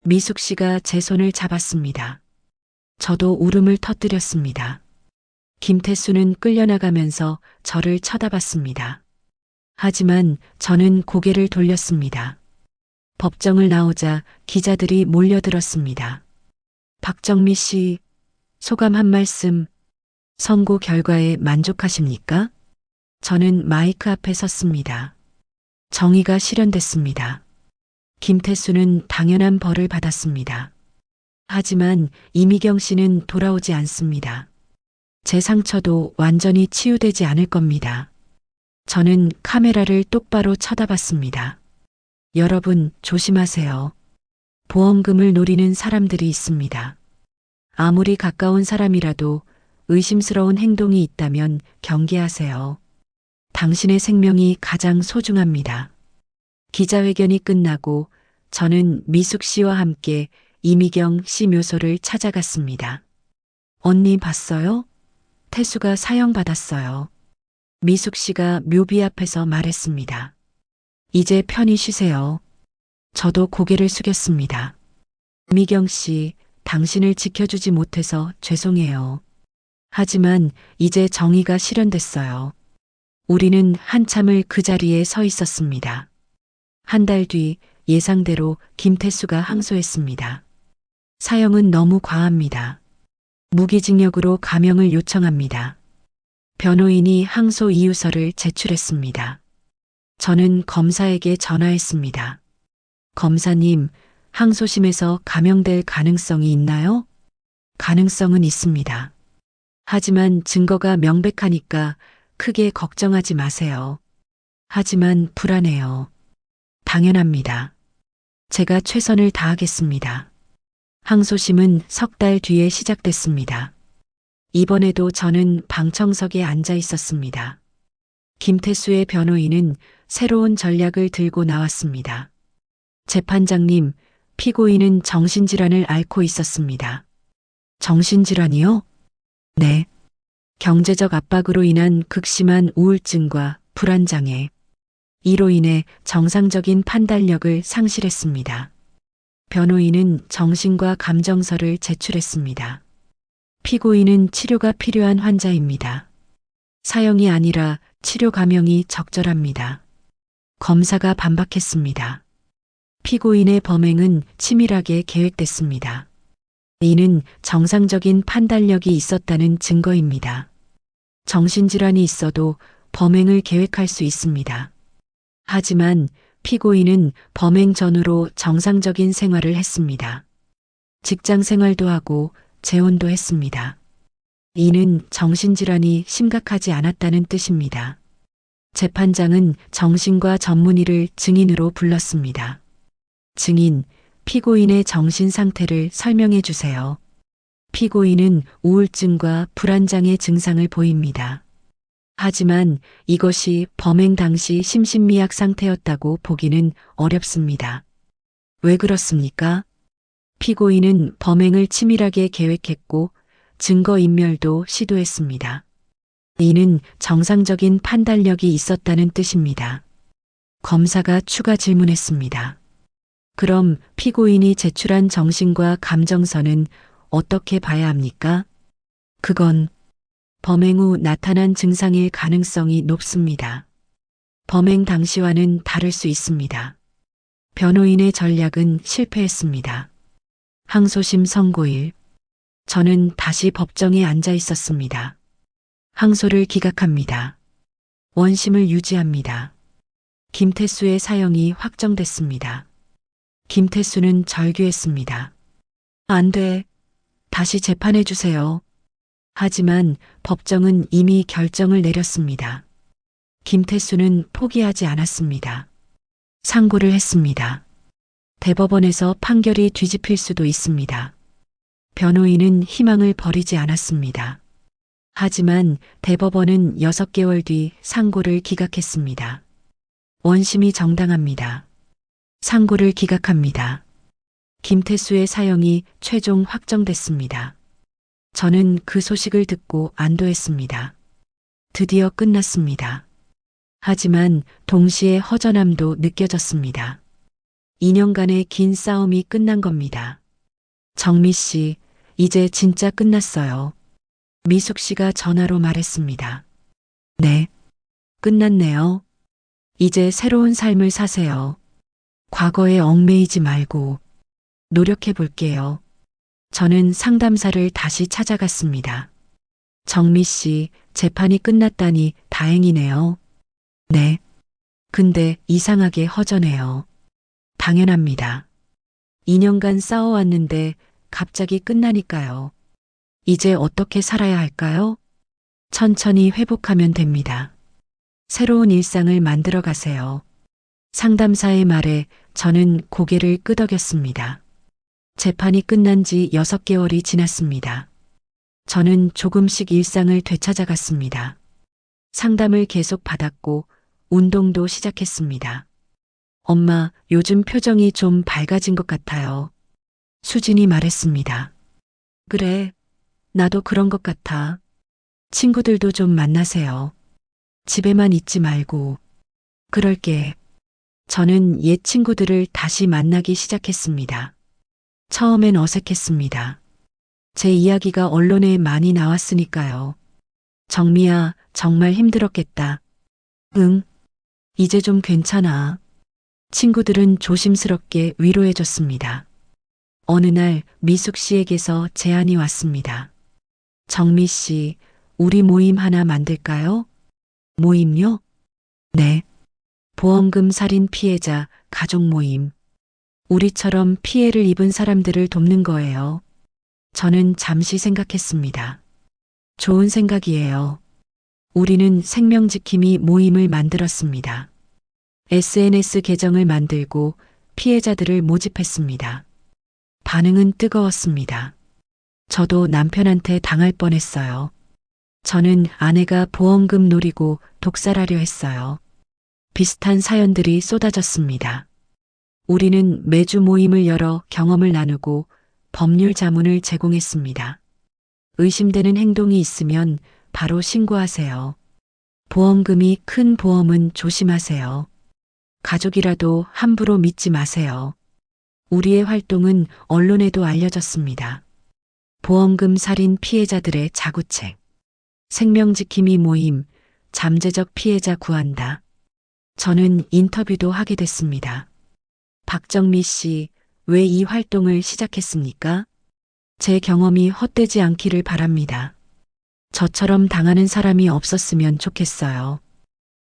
미숙 씨가 제 손을 잡았습니다. 저도 울음을 터뜨렸습니다. 김태수는 끌려나가면서 저를 쳐다봤습니다. 하지만 저는 고개를 돌렸습니다. 법정을 나오자 기자들이 몰려들었습니다. 박정미 씨, 소감 한 말씀. 선고 결과에 만족하십니까? 저는 마이크 앞에 섰습니다. 정의가 실현됐습니다. 김태수는 당연한 벌을 받았습니다. 하지만 이미경 씨는 돌아오지 않습니다. 제 상처도 완전히 치유되지 않을 겁니다. 저는 카메라를 똑바로 쳐다봤습니다. 여러분, 조심하세요. 보험금을 노리는 사람들이 있습니다. 아무리 가까운 사람이라도 의심스러운 행동이 있다면 경계하세요. 당신의 생명이 가장 소중합니다. 기자회견이 끝나고 저는 미숙 씨와 함께 이미경 씨 묘소를 찾아갔습니다. 언니 봤어요? 태수가 사형받았어요. 미숙 씨가 묘비 앞에서 말했습니다. 이제 편히 쉬세요. 저도 고개를 숙였습니다. 이미경 씨, 당신을 지켜주지 못해서 죄송해요. 하지만 이제 정의가 실현됐어요. 우리는 한참을 그 자리에 서 있었습니다. 한 달 뒤 예상대로 김태수가 항소했습니다. 사형은 너무 과합니다. 무기징역으로 감형을 요청합니다. 변호인이 항소 이유서를 제출했습니다. 저는 검사에게 전화했습니다. 검사님, 항소심에서 감형될 가능성이 있나요? 가능성은 있습니다. 하지만 증거가 명백하니까 크게 걱정하지 마세요. 하지만 불안해요. 당연합니다. 제가 최선을 다하겠습니다. 항소심은 석 달 뒤에 시작됐습니다. 이번에도 저는 방청석에 앉아 있었습니다. 김태수의 변호인은 새로운 전략을 들고 나왔습니다. 재판장님, 피고인은 정신질환을 앓고 있었습니다. 정신질환이요? 네. 경제적 압박으로 인한 극심한 우울증과 불안장애. 이로 인해 정상적인 판단력을 상실했습니다. 변호인은 정신과 감정서를 제출했습니다. 피고인은 치료가 필요한 환자입니다. 사형이 아니라 치료 감형이 적절합니다. 검사가 반박했습니다. 피고인의 범행은 치밀하게 계획됐습니다. 이는 정상적인 판단력이 있었다는 증거입니다. 정신질환이 있어도 범행을 계획할 수 있습니다. 하지만 피고인은 범행 전후로 정상적인 생활을 했습니다. 직장 생활도 하고 재혼도 했습니다. 이는 정신질환이 심각하지 않았다는 뜻입니다. 재판장은 정신과 전문의를 증인으로 불렀습니다. 증인, 피고인의 정신 상태를 설명해 주세요. 피고인은 우울증과 불안장애 증상을 보입니다. 하지만 이것이 범행 당시 심신미약 상태였다고 보기는 어렵습니다. 왜 그렇습니까? 피고인은 범행을 치밀하게 계획했고 증거인멸도 시도했습니다. 이는 정상적인 판단력이 있었다는 뜻입니다. 검사가 추가 질문했습니다. 그럼 피고인이 제출한 정신과 감정서는 어떻게 봐야 합니까? 그건 범행 후 나타난 증상일 가능성이 높습니다. 범행 당시와는 다를 수 있습니다. 변호인의 전략은 실패했습니다. 항소심 선고일. 저는 다시 법정에 앉아 있었습니다. 항소를 기각합니다. 원심을 유지합니다. 김태수의 사형이 확정됐습니다. 김태수는 절규했습니다. 안 돼. 다시 재판해 주세요. 하지만 법정은 이미 결정을 내렸습니다. 김태수는 포기하지 않았습니다. 상고를 했습니다. 대법원에서 판결이 뒤집힐 수도 있습니다. 변호인은 희망을 버리지 않았습니다. 하지만 대법원은 6개월 뒤 상고를 기각했습니다. 원심이 정당합니다. 상고를 기각합니다. 김태수의 사형이 최종 확정됐습니다. 저는 그 소식을 듣고 안도했습니다. 드디어 끝났습니다. 하지만 동시에 허전함도 느껴졌습니다. 2년간의 긴 싸움이 끝난 겁니다. 정미 씨, 이제 진짜 끝났어요. 미숙 씨가 전화로 말했습니다. 네, 끝났네요. 이제 새로운 삶을 사세요. 과거에 얽매이지 말고 노력해 볼게요. 저는 상담사를 다시 찾아갔습니다. 정미 씨, 재판이 끝났다니 다행이네요. 네. 근데 이상하게 허전해요. 당연합니다. 2년간 싸워왔는데 갑자기 끝나니까요. 이제 어떻게 살아야 할까요? 천천히 회복하면 됩니다. 새로운 일상을 만들어 가세요. 상담사의 말에 저는 고개를 끄덕였습니다. 재판이 끝난 지 6개월이 지났습니다. 저는 조금씩 일상을 되찾아갔습니다. 상담을 계속 받았고 운동도 시작했습니다. 엄마, 요즘 표정이 좀 밝아진 것 같아요. 수진이 말했습니다. 그래, 나도 그런 것 같아. 친구들도 좀 만나세요. 집에만 있지 말고. 그럴게. 저는 옛 친구들을 다시 만나기 시작했습니다. 처음엔 어색했습니다. 제 이야기가 언론에 많이 나왔으니까요. 정미야, 정말 힘들었겠다. 응, 이제 좀 괜찮아. 친구들은 조심스럽게 위로해줬습니다. 어느 날 미숙 씨에게서 제안이 왔습니다. 정미 씨, 우리 모임 하나 만들까요? 모임요? 네. 보험금 살인 피해자 가족 모임. 우리처럼 피해를 입은 사람들을 돕는 거예요. 저는 잠시 생각했습니다. 좋은 생각이에요. 우리는 생명지킴이 모임을 만들었습니다. SNS 계정을 만들고 피해자들을 모집했습니다. 반응은 뜨거웠습니다. 저도 남편한테 당할 뻔했어요. 저는 아내가 보험금 노리고 독살하려 했어요. 비슷한 사연들이 쏟아졌습니다. 우리는 매주 모임을 열어 경험을 나누고 법률 자문을 제공했습니다. 의심되는 행동이 있으면 바로 신고하세요. 보험금이 큰 보험은 조심하세요. 가족이라도 함부로 믿지 마세요. 우리의 활동은 언론에도 알려졌습니다. 보험금 살인 피해자들의 자구책, 생명지킴이 모임, 잠재적 피해자 구한다. 저는 인터뷰도 하게 됐습니다. 박정미 씨, 왜 이 활동을 시작했습니까? 제 경험이 헛되지 않기를 바랍니다. 저처럼 당하는 사람이 없었으면 좋겠어요.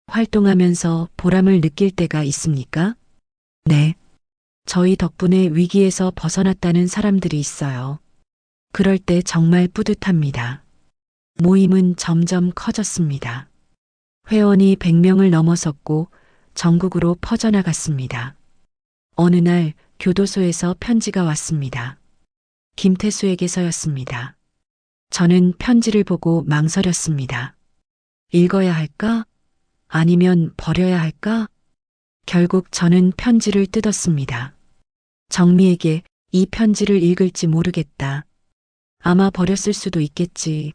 활동하면서 보람을 느낄 때가 있습니까? 네. 저희 덕분에 위기에서 벗어났다는 사람들이 있어요. 그럴 때 정말 뿌듯합니다. 모임은 점점 커졌습니다. 회원이 100명을 넘어섰고 전국으로 퍼져나갔습니다. 어느 날 교도소에서 편지가 왔습니다. 김태수에게서였습니다. 저는 편지를 보고 망설였습니다. 읽어야 할까? 아니면 버려야 할까? 결국 저는 편지를 뜯었습니다. 정미에게 이 편지를 읽을지 모르겠다. 아마 버렸을 수도 있겠지.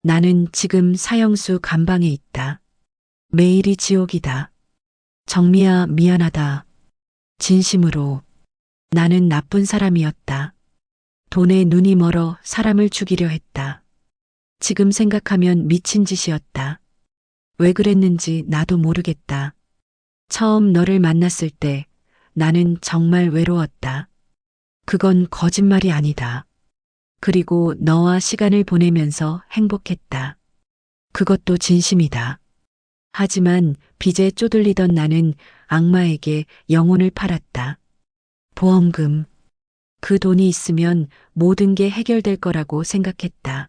나는 지금 사형수 감방에 있다. 매일이 지옥이다. 정미야, 미안하다. 진심으로. 나는 나쁜 사람이었다. 돈에 눈이 멀어 사람을 죽이려 했다. 지금 생각하면 미친 짓이었다. 왜 그랬는지 나도 모르겠다. 처음 너를 만났을 때 나는 정말 외로웠다. 그건 거짓말이 아니다. 그리고 너와 시간을 보내면서 행복했다. 그것도 진심이다. 하지만 빚에 쪼들리던 나는 악마에게 영혼을 팔았다. 보험금. 그 돈이 있으면 모든 게 해결될 거라고 생각했다.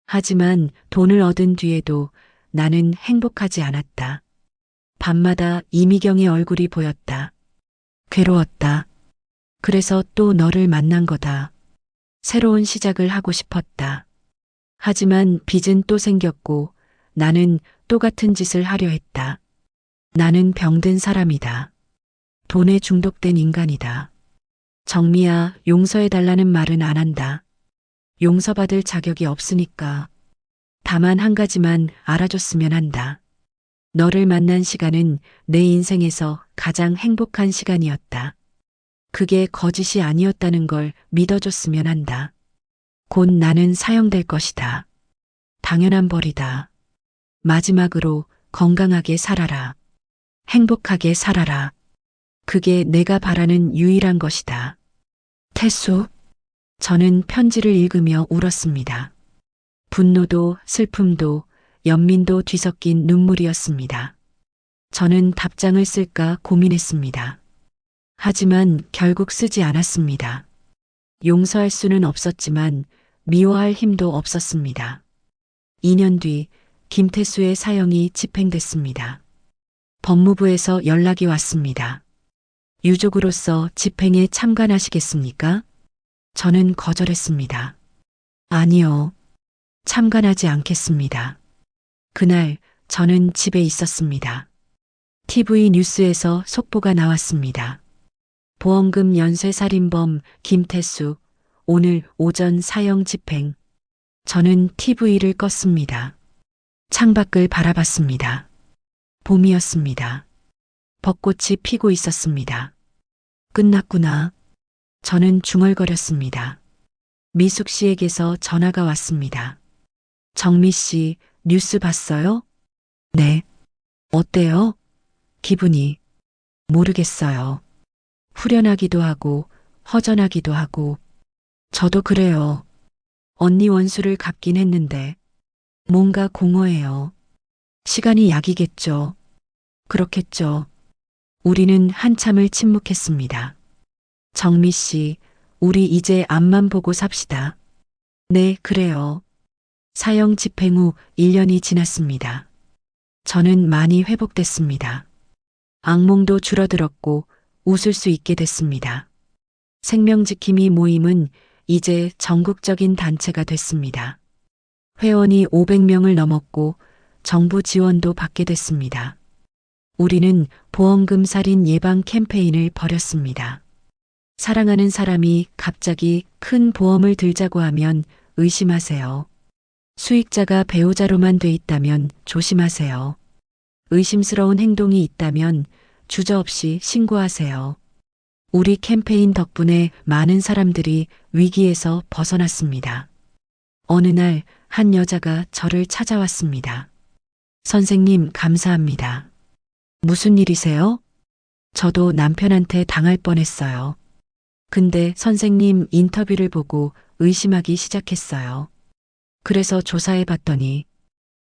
하지만 돈을 얻은 뒤에도 나는 행복하지 않았다. 밤마다 이미경의 얼굴이 보였다. 괴로웠다. 그래서 또 너를 만난 거다. 새로운 시작을 하고 싶었다. 하지만 빚은 또 생겼고 나는 똑같은 짓을 하려 했다. 나는 병든 사람이다. 돈에 중독된 인간이다. 정미야, 용서해달라는 말은 안 한다. 용서받을 자격이 없으니까. 다만 한 가지만 알아줬으면 한다. 너를 만난 시간은 내 인생에서 가장 행복한 시간이었다. 그게 거짓이 아니었다는 걸 믿어줬으면 한다. 곧 나는 사형될 것이다. 당연한 벌이다. 마지막으로 건강하게 살아라. 행복하게 살아라. 그게 내가 바라는 유일한 것이다. 태수, 저는 편지를 읽으며 울었습니다. 분노도 슬픔도 연민도 뒤섞인 눈물이었습니다. 저는 답장을 쓸까 고민했습니다. 하지만 결국 쓰지 않았습니다. 용서할 수는 없었지만 미워할 힘도 없었습니다. 2년 뒤 김태수의 사형이 집행됐습니다. 법무부에서 연락이 왔습니다. 유족으로서 집행에 참관하시겠습니까? 저는 거절했습니다. 아니요. 참관하지 않겠습니다. 그날 저는 집에 있었습니다. TV 뉴스에서 속보가 나왔습니다. 보험금 연쇄살인범 김태수 오늘 오전 사형 집행. 저는 TV를 껐습니다. 창밖을 바라봤습니다. 봄이었습니다. 벚꽃이 피고 있었습니다. 끝났구나. 저는 중얼거렸습니다. 미숙 씨에게서 전화가 왔습니다. 정미 씨, 뉴스 봤어요? 네. 어때요? 기분이. 모르겠어요. 후련하기도 하고, 허전하기도 하고. 저도 그래요. 언니 원수를 갚긴 했는데, 뭔가 공허해요. 시간이 약이겠죠. 그렇겠죠. 우리는 한참을 침묵했습니다. 정미 씨, 우리 이제 앞만 보고 삽시다. 네, 그래요. 사형 집행 후 1년이 지났습니다. 저는 많이 회복됐습니다. 악몽도 줄어들었고 웃을 수 있게 됐습니다. 생명지킴이 모임은 이제 전국적인 단체가 됐습니다. 회원이 500명을 넘었고 정부 지원도 받게 됐습니다. 우리는 보험금 살인 예방 캠페인을 벌였습니다. 사랑하는 사람이 갑자기 큰 보험을 들자고 하면 의심하세요. 수익자가 배우자로만 돼 있다면 조심하세요. 의심스러운 행동이 있다면 주저없이 신고하세요. 우리 캠페인 덕분에 많은 사람들이 위기에서 벗어났습니다. 어느 날 한 여자가 저를 찾아왔습니다. 선생님, 감사합니다. 무슨 일이세요? 저도 남편한테 당할 뻔했어요. 근데 선생님 인터뷰를 보고 의심하기 시작했어요. 그래서 조사해 봤더니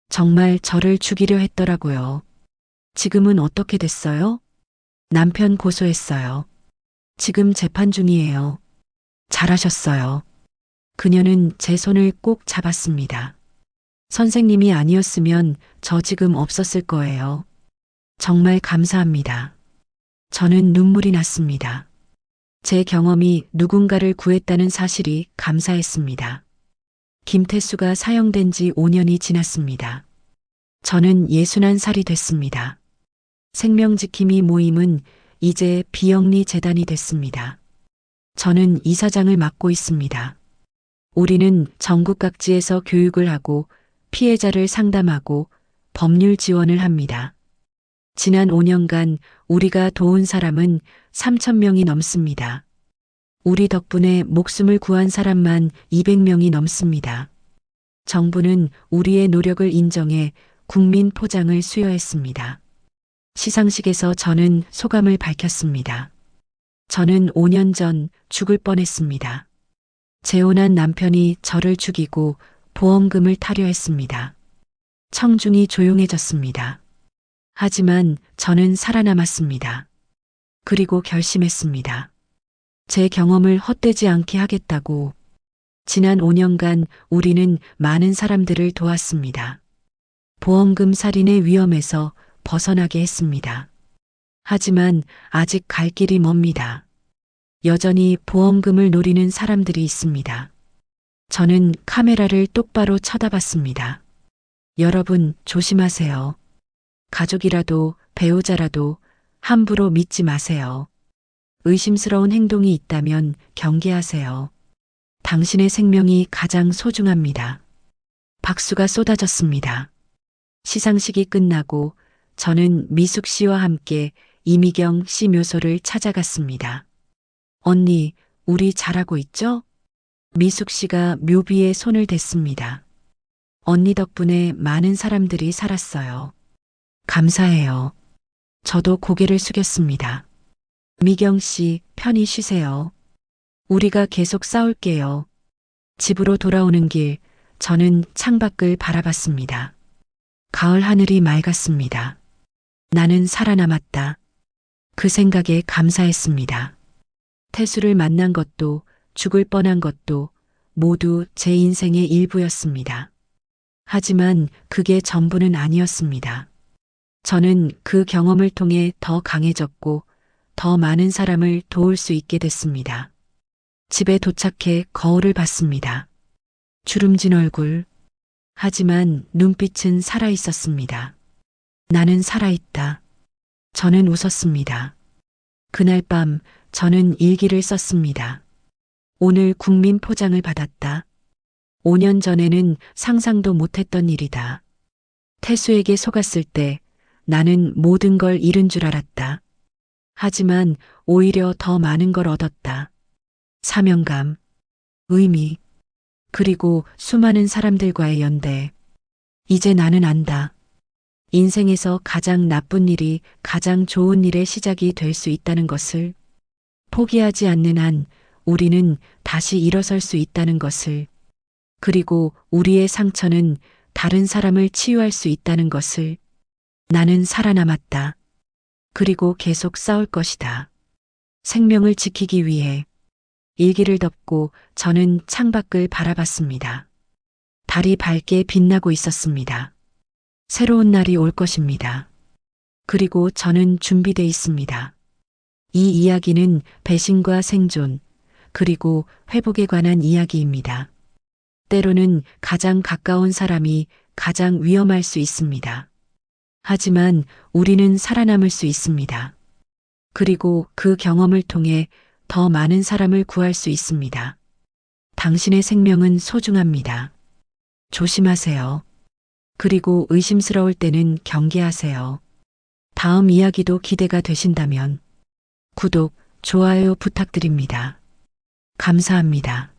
정말 저를 죽이려 했더라고요. 지금은 어떻게 됐어요? 남편 고소했어요. 지금 재판 중이에요. 잘하셨어요. 그녀는 제 손을 꼭 잡았습니다. 선생님이 아니었으면 저 지금 없었을 거예요. 정말 감사합니다. 저는 눈물이 났습니다. 제 경험이 누군가를 구했다는 사실이 감사했습니다. 김태수가 사형된 지 5년이 지났습니다. 저는 61살이 됐습니다. 생명지킴이 모임은 이제 비영리 재단이 됐습니다. 저는 이사장을 맡고 있습니다. 우리는 전국 각지에서 교육을 하고 피해자를 상담하고 법률 지원을 합니다. 지난 5년간 우리가 도운 사람은 3,000명이 넘습니다. 우리 덕분에 목숨을 구한 사람만 200명이 넘습니다. 정부는 우리의 노력을 인정해 국민 포장을 수여했습니다. 시상식에서 저는 소감을 밝혔습니다. 저는 5년 전 죽을 뻔했습니다. 재혼한 남편이 저를 죽이고 보험금을 타려 했습니다. 청중이 조용해졌습니다. 하지만 저는 살아남았습니다. 그리고 결심했습니다. 제 경험을 헛되지 않게 하겠다고. 지난 5년간 우리는 많은 사람들을 도왔습니다. 보험금 살인의 위험에서 벗어나게 했습니다. 하지만 아직 갈 길이 멉니다. 여전히 보험금을 노리는 사람들이 있습니다. 저는 카메라를 똑바로 쳐다봤습니다. 여러분, 조심하세요. 가족이라도 배우자라도 함부로 믿지 마세요. 의심스러운 행동이 있다면 경계하세요. 당신의 생명이 가장 소중합니다. 박수가 쏟아졌습니다. 시상식이 끝나고 저는 미숙 씨와 함께 이미경 씨 묘소를 찾아갔습니다. 언니, 우리 잘하고 있죠? 미숙 씨가 묘비에 손을 댔습니다. 언니 덕분에 많은 사람들이 살았어요. 감사해요. 저도 고개를 숙였습니다. 미경 씨, 편히 쉬세요. 우리가 계속 싸울게요. 집으로 돌아오는 길, 저는 창밖을 바라봤습니다. 가을 하늘이 맑았습니다. 나는 살아남았다. 그 생각에 감사했습니다. 태수를 만난 것도, 죽을 뻔한 것도 모두 제 인생의 일부였습니다. 하지만 그게 전부는 아니었습니다. 저는 그 경험을 통해 더 강해졌고 더 많은 사람을 도울 수 있게 됐습니다. 집에 도착해 거울을 봤습니다. 주름진 얼굴. 하지만 눈빛은 살아 있었습니다. 나는 살아있다. 저는 웃었습니다. 그날 밤 저는 일기를 썼습니다. 오늘 국민 포장을 받았다. 5년 전에는 상상도 못했던 일이다. 태수에게 속았을 때 나는 모든 걸 잃은 줄 알았다. 하지만 오히려 더 많은 걸 얻었다. 사명감, 의미, 그리고 수많은 사람들과의 연대. 이제 나는 안다. 인생에서 가장 나쁜 일이 가장 좋은 일의 시작이 될 수 있다는 것을, 포기하지 않는 한 우리는 다시 일어설 수 있다는 것을, 그리고 우리의 상처는 다른 사람을 치유할 수 있다는 것을. 나는 살아남았다. 그리고 계속 싸울 것이다. 생명을 지키기 위해. 일기를 덮고 저는 창밖을 바라봤습니다. 달이 밝게 빛나고 있었습니다. 새로운 날이 올 것입니다. 그리고 저는 준비돼 있습니다. 이 이야기는 배신과 생존, 그리고 회복에 관한 이야기입니다. 때로는 가장 가까운 사람이 가장 위험할 수 있습니다. 하지만 우리는 살아남을 수 있습니다. 그리고 그 경험을 통해 더 많은 사람을 구할 수 있습니다. 당신의 생명은 소중합니다. 조심하세요. 그리고 의심스러울 때는 경계하세요. 다음 이야기도 기대가 되신다면 구독, 좋아요 부탁드립니다. 감사합니다.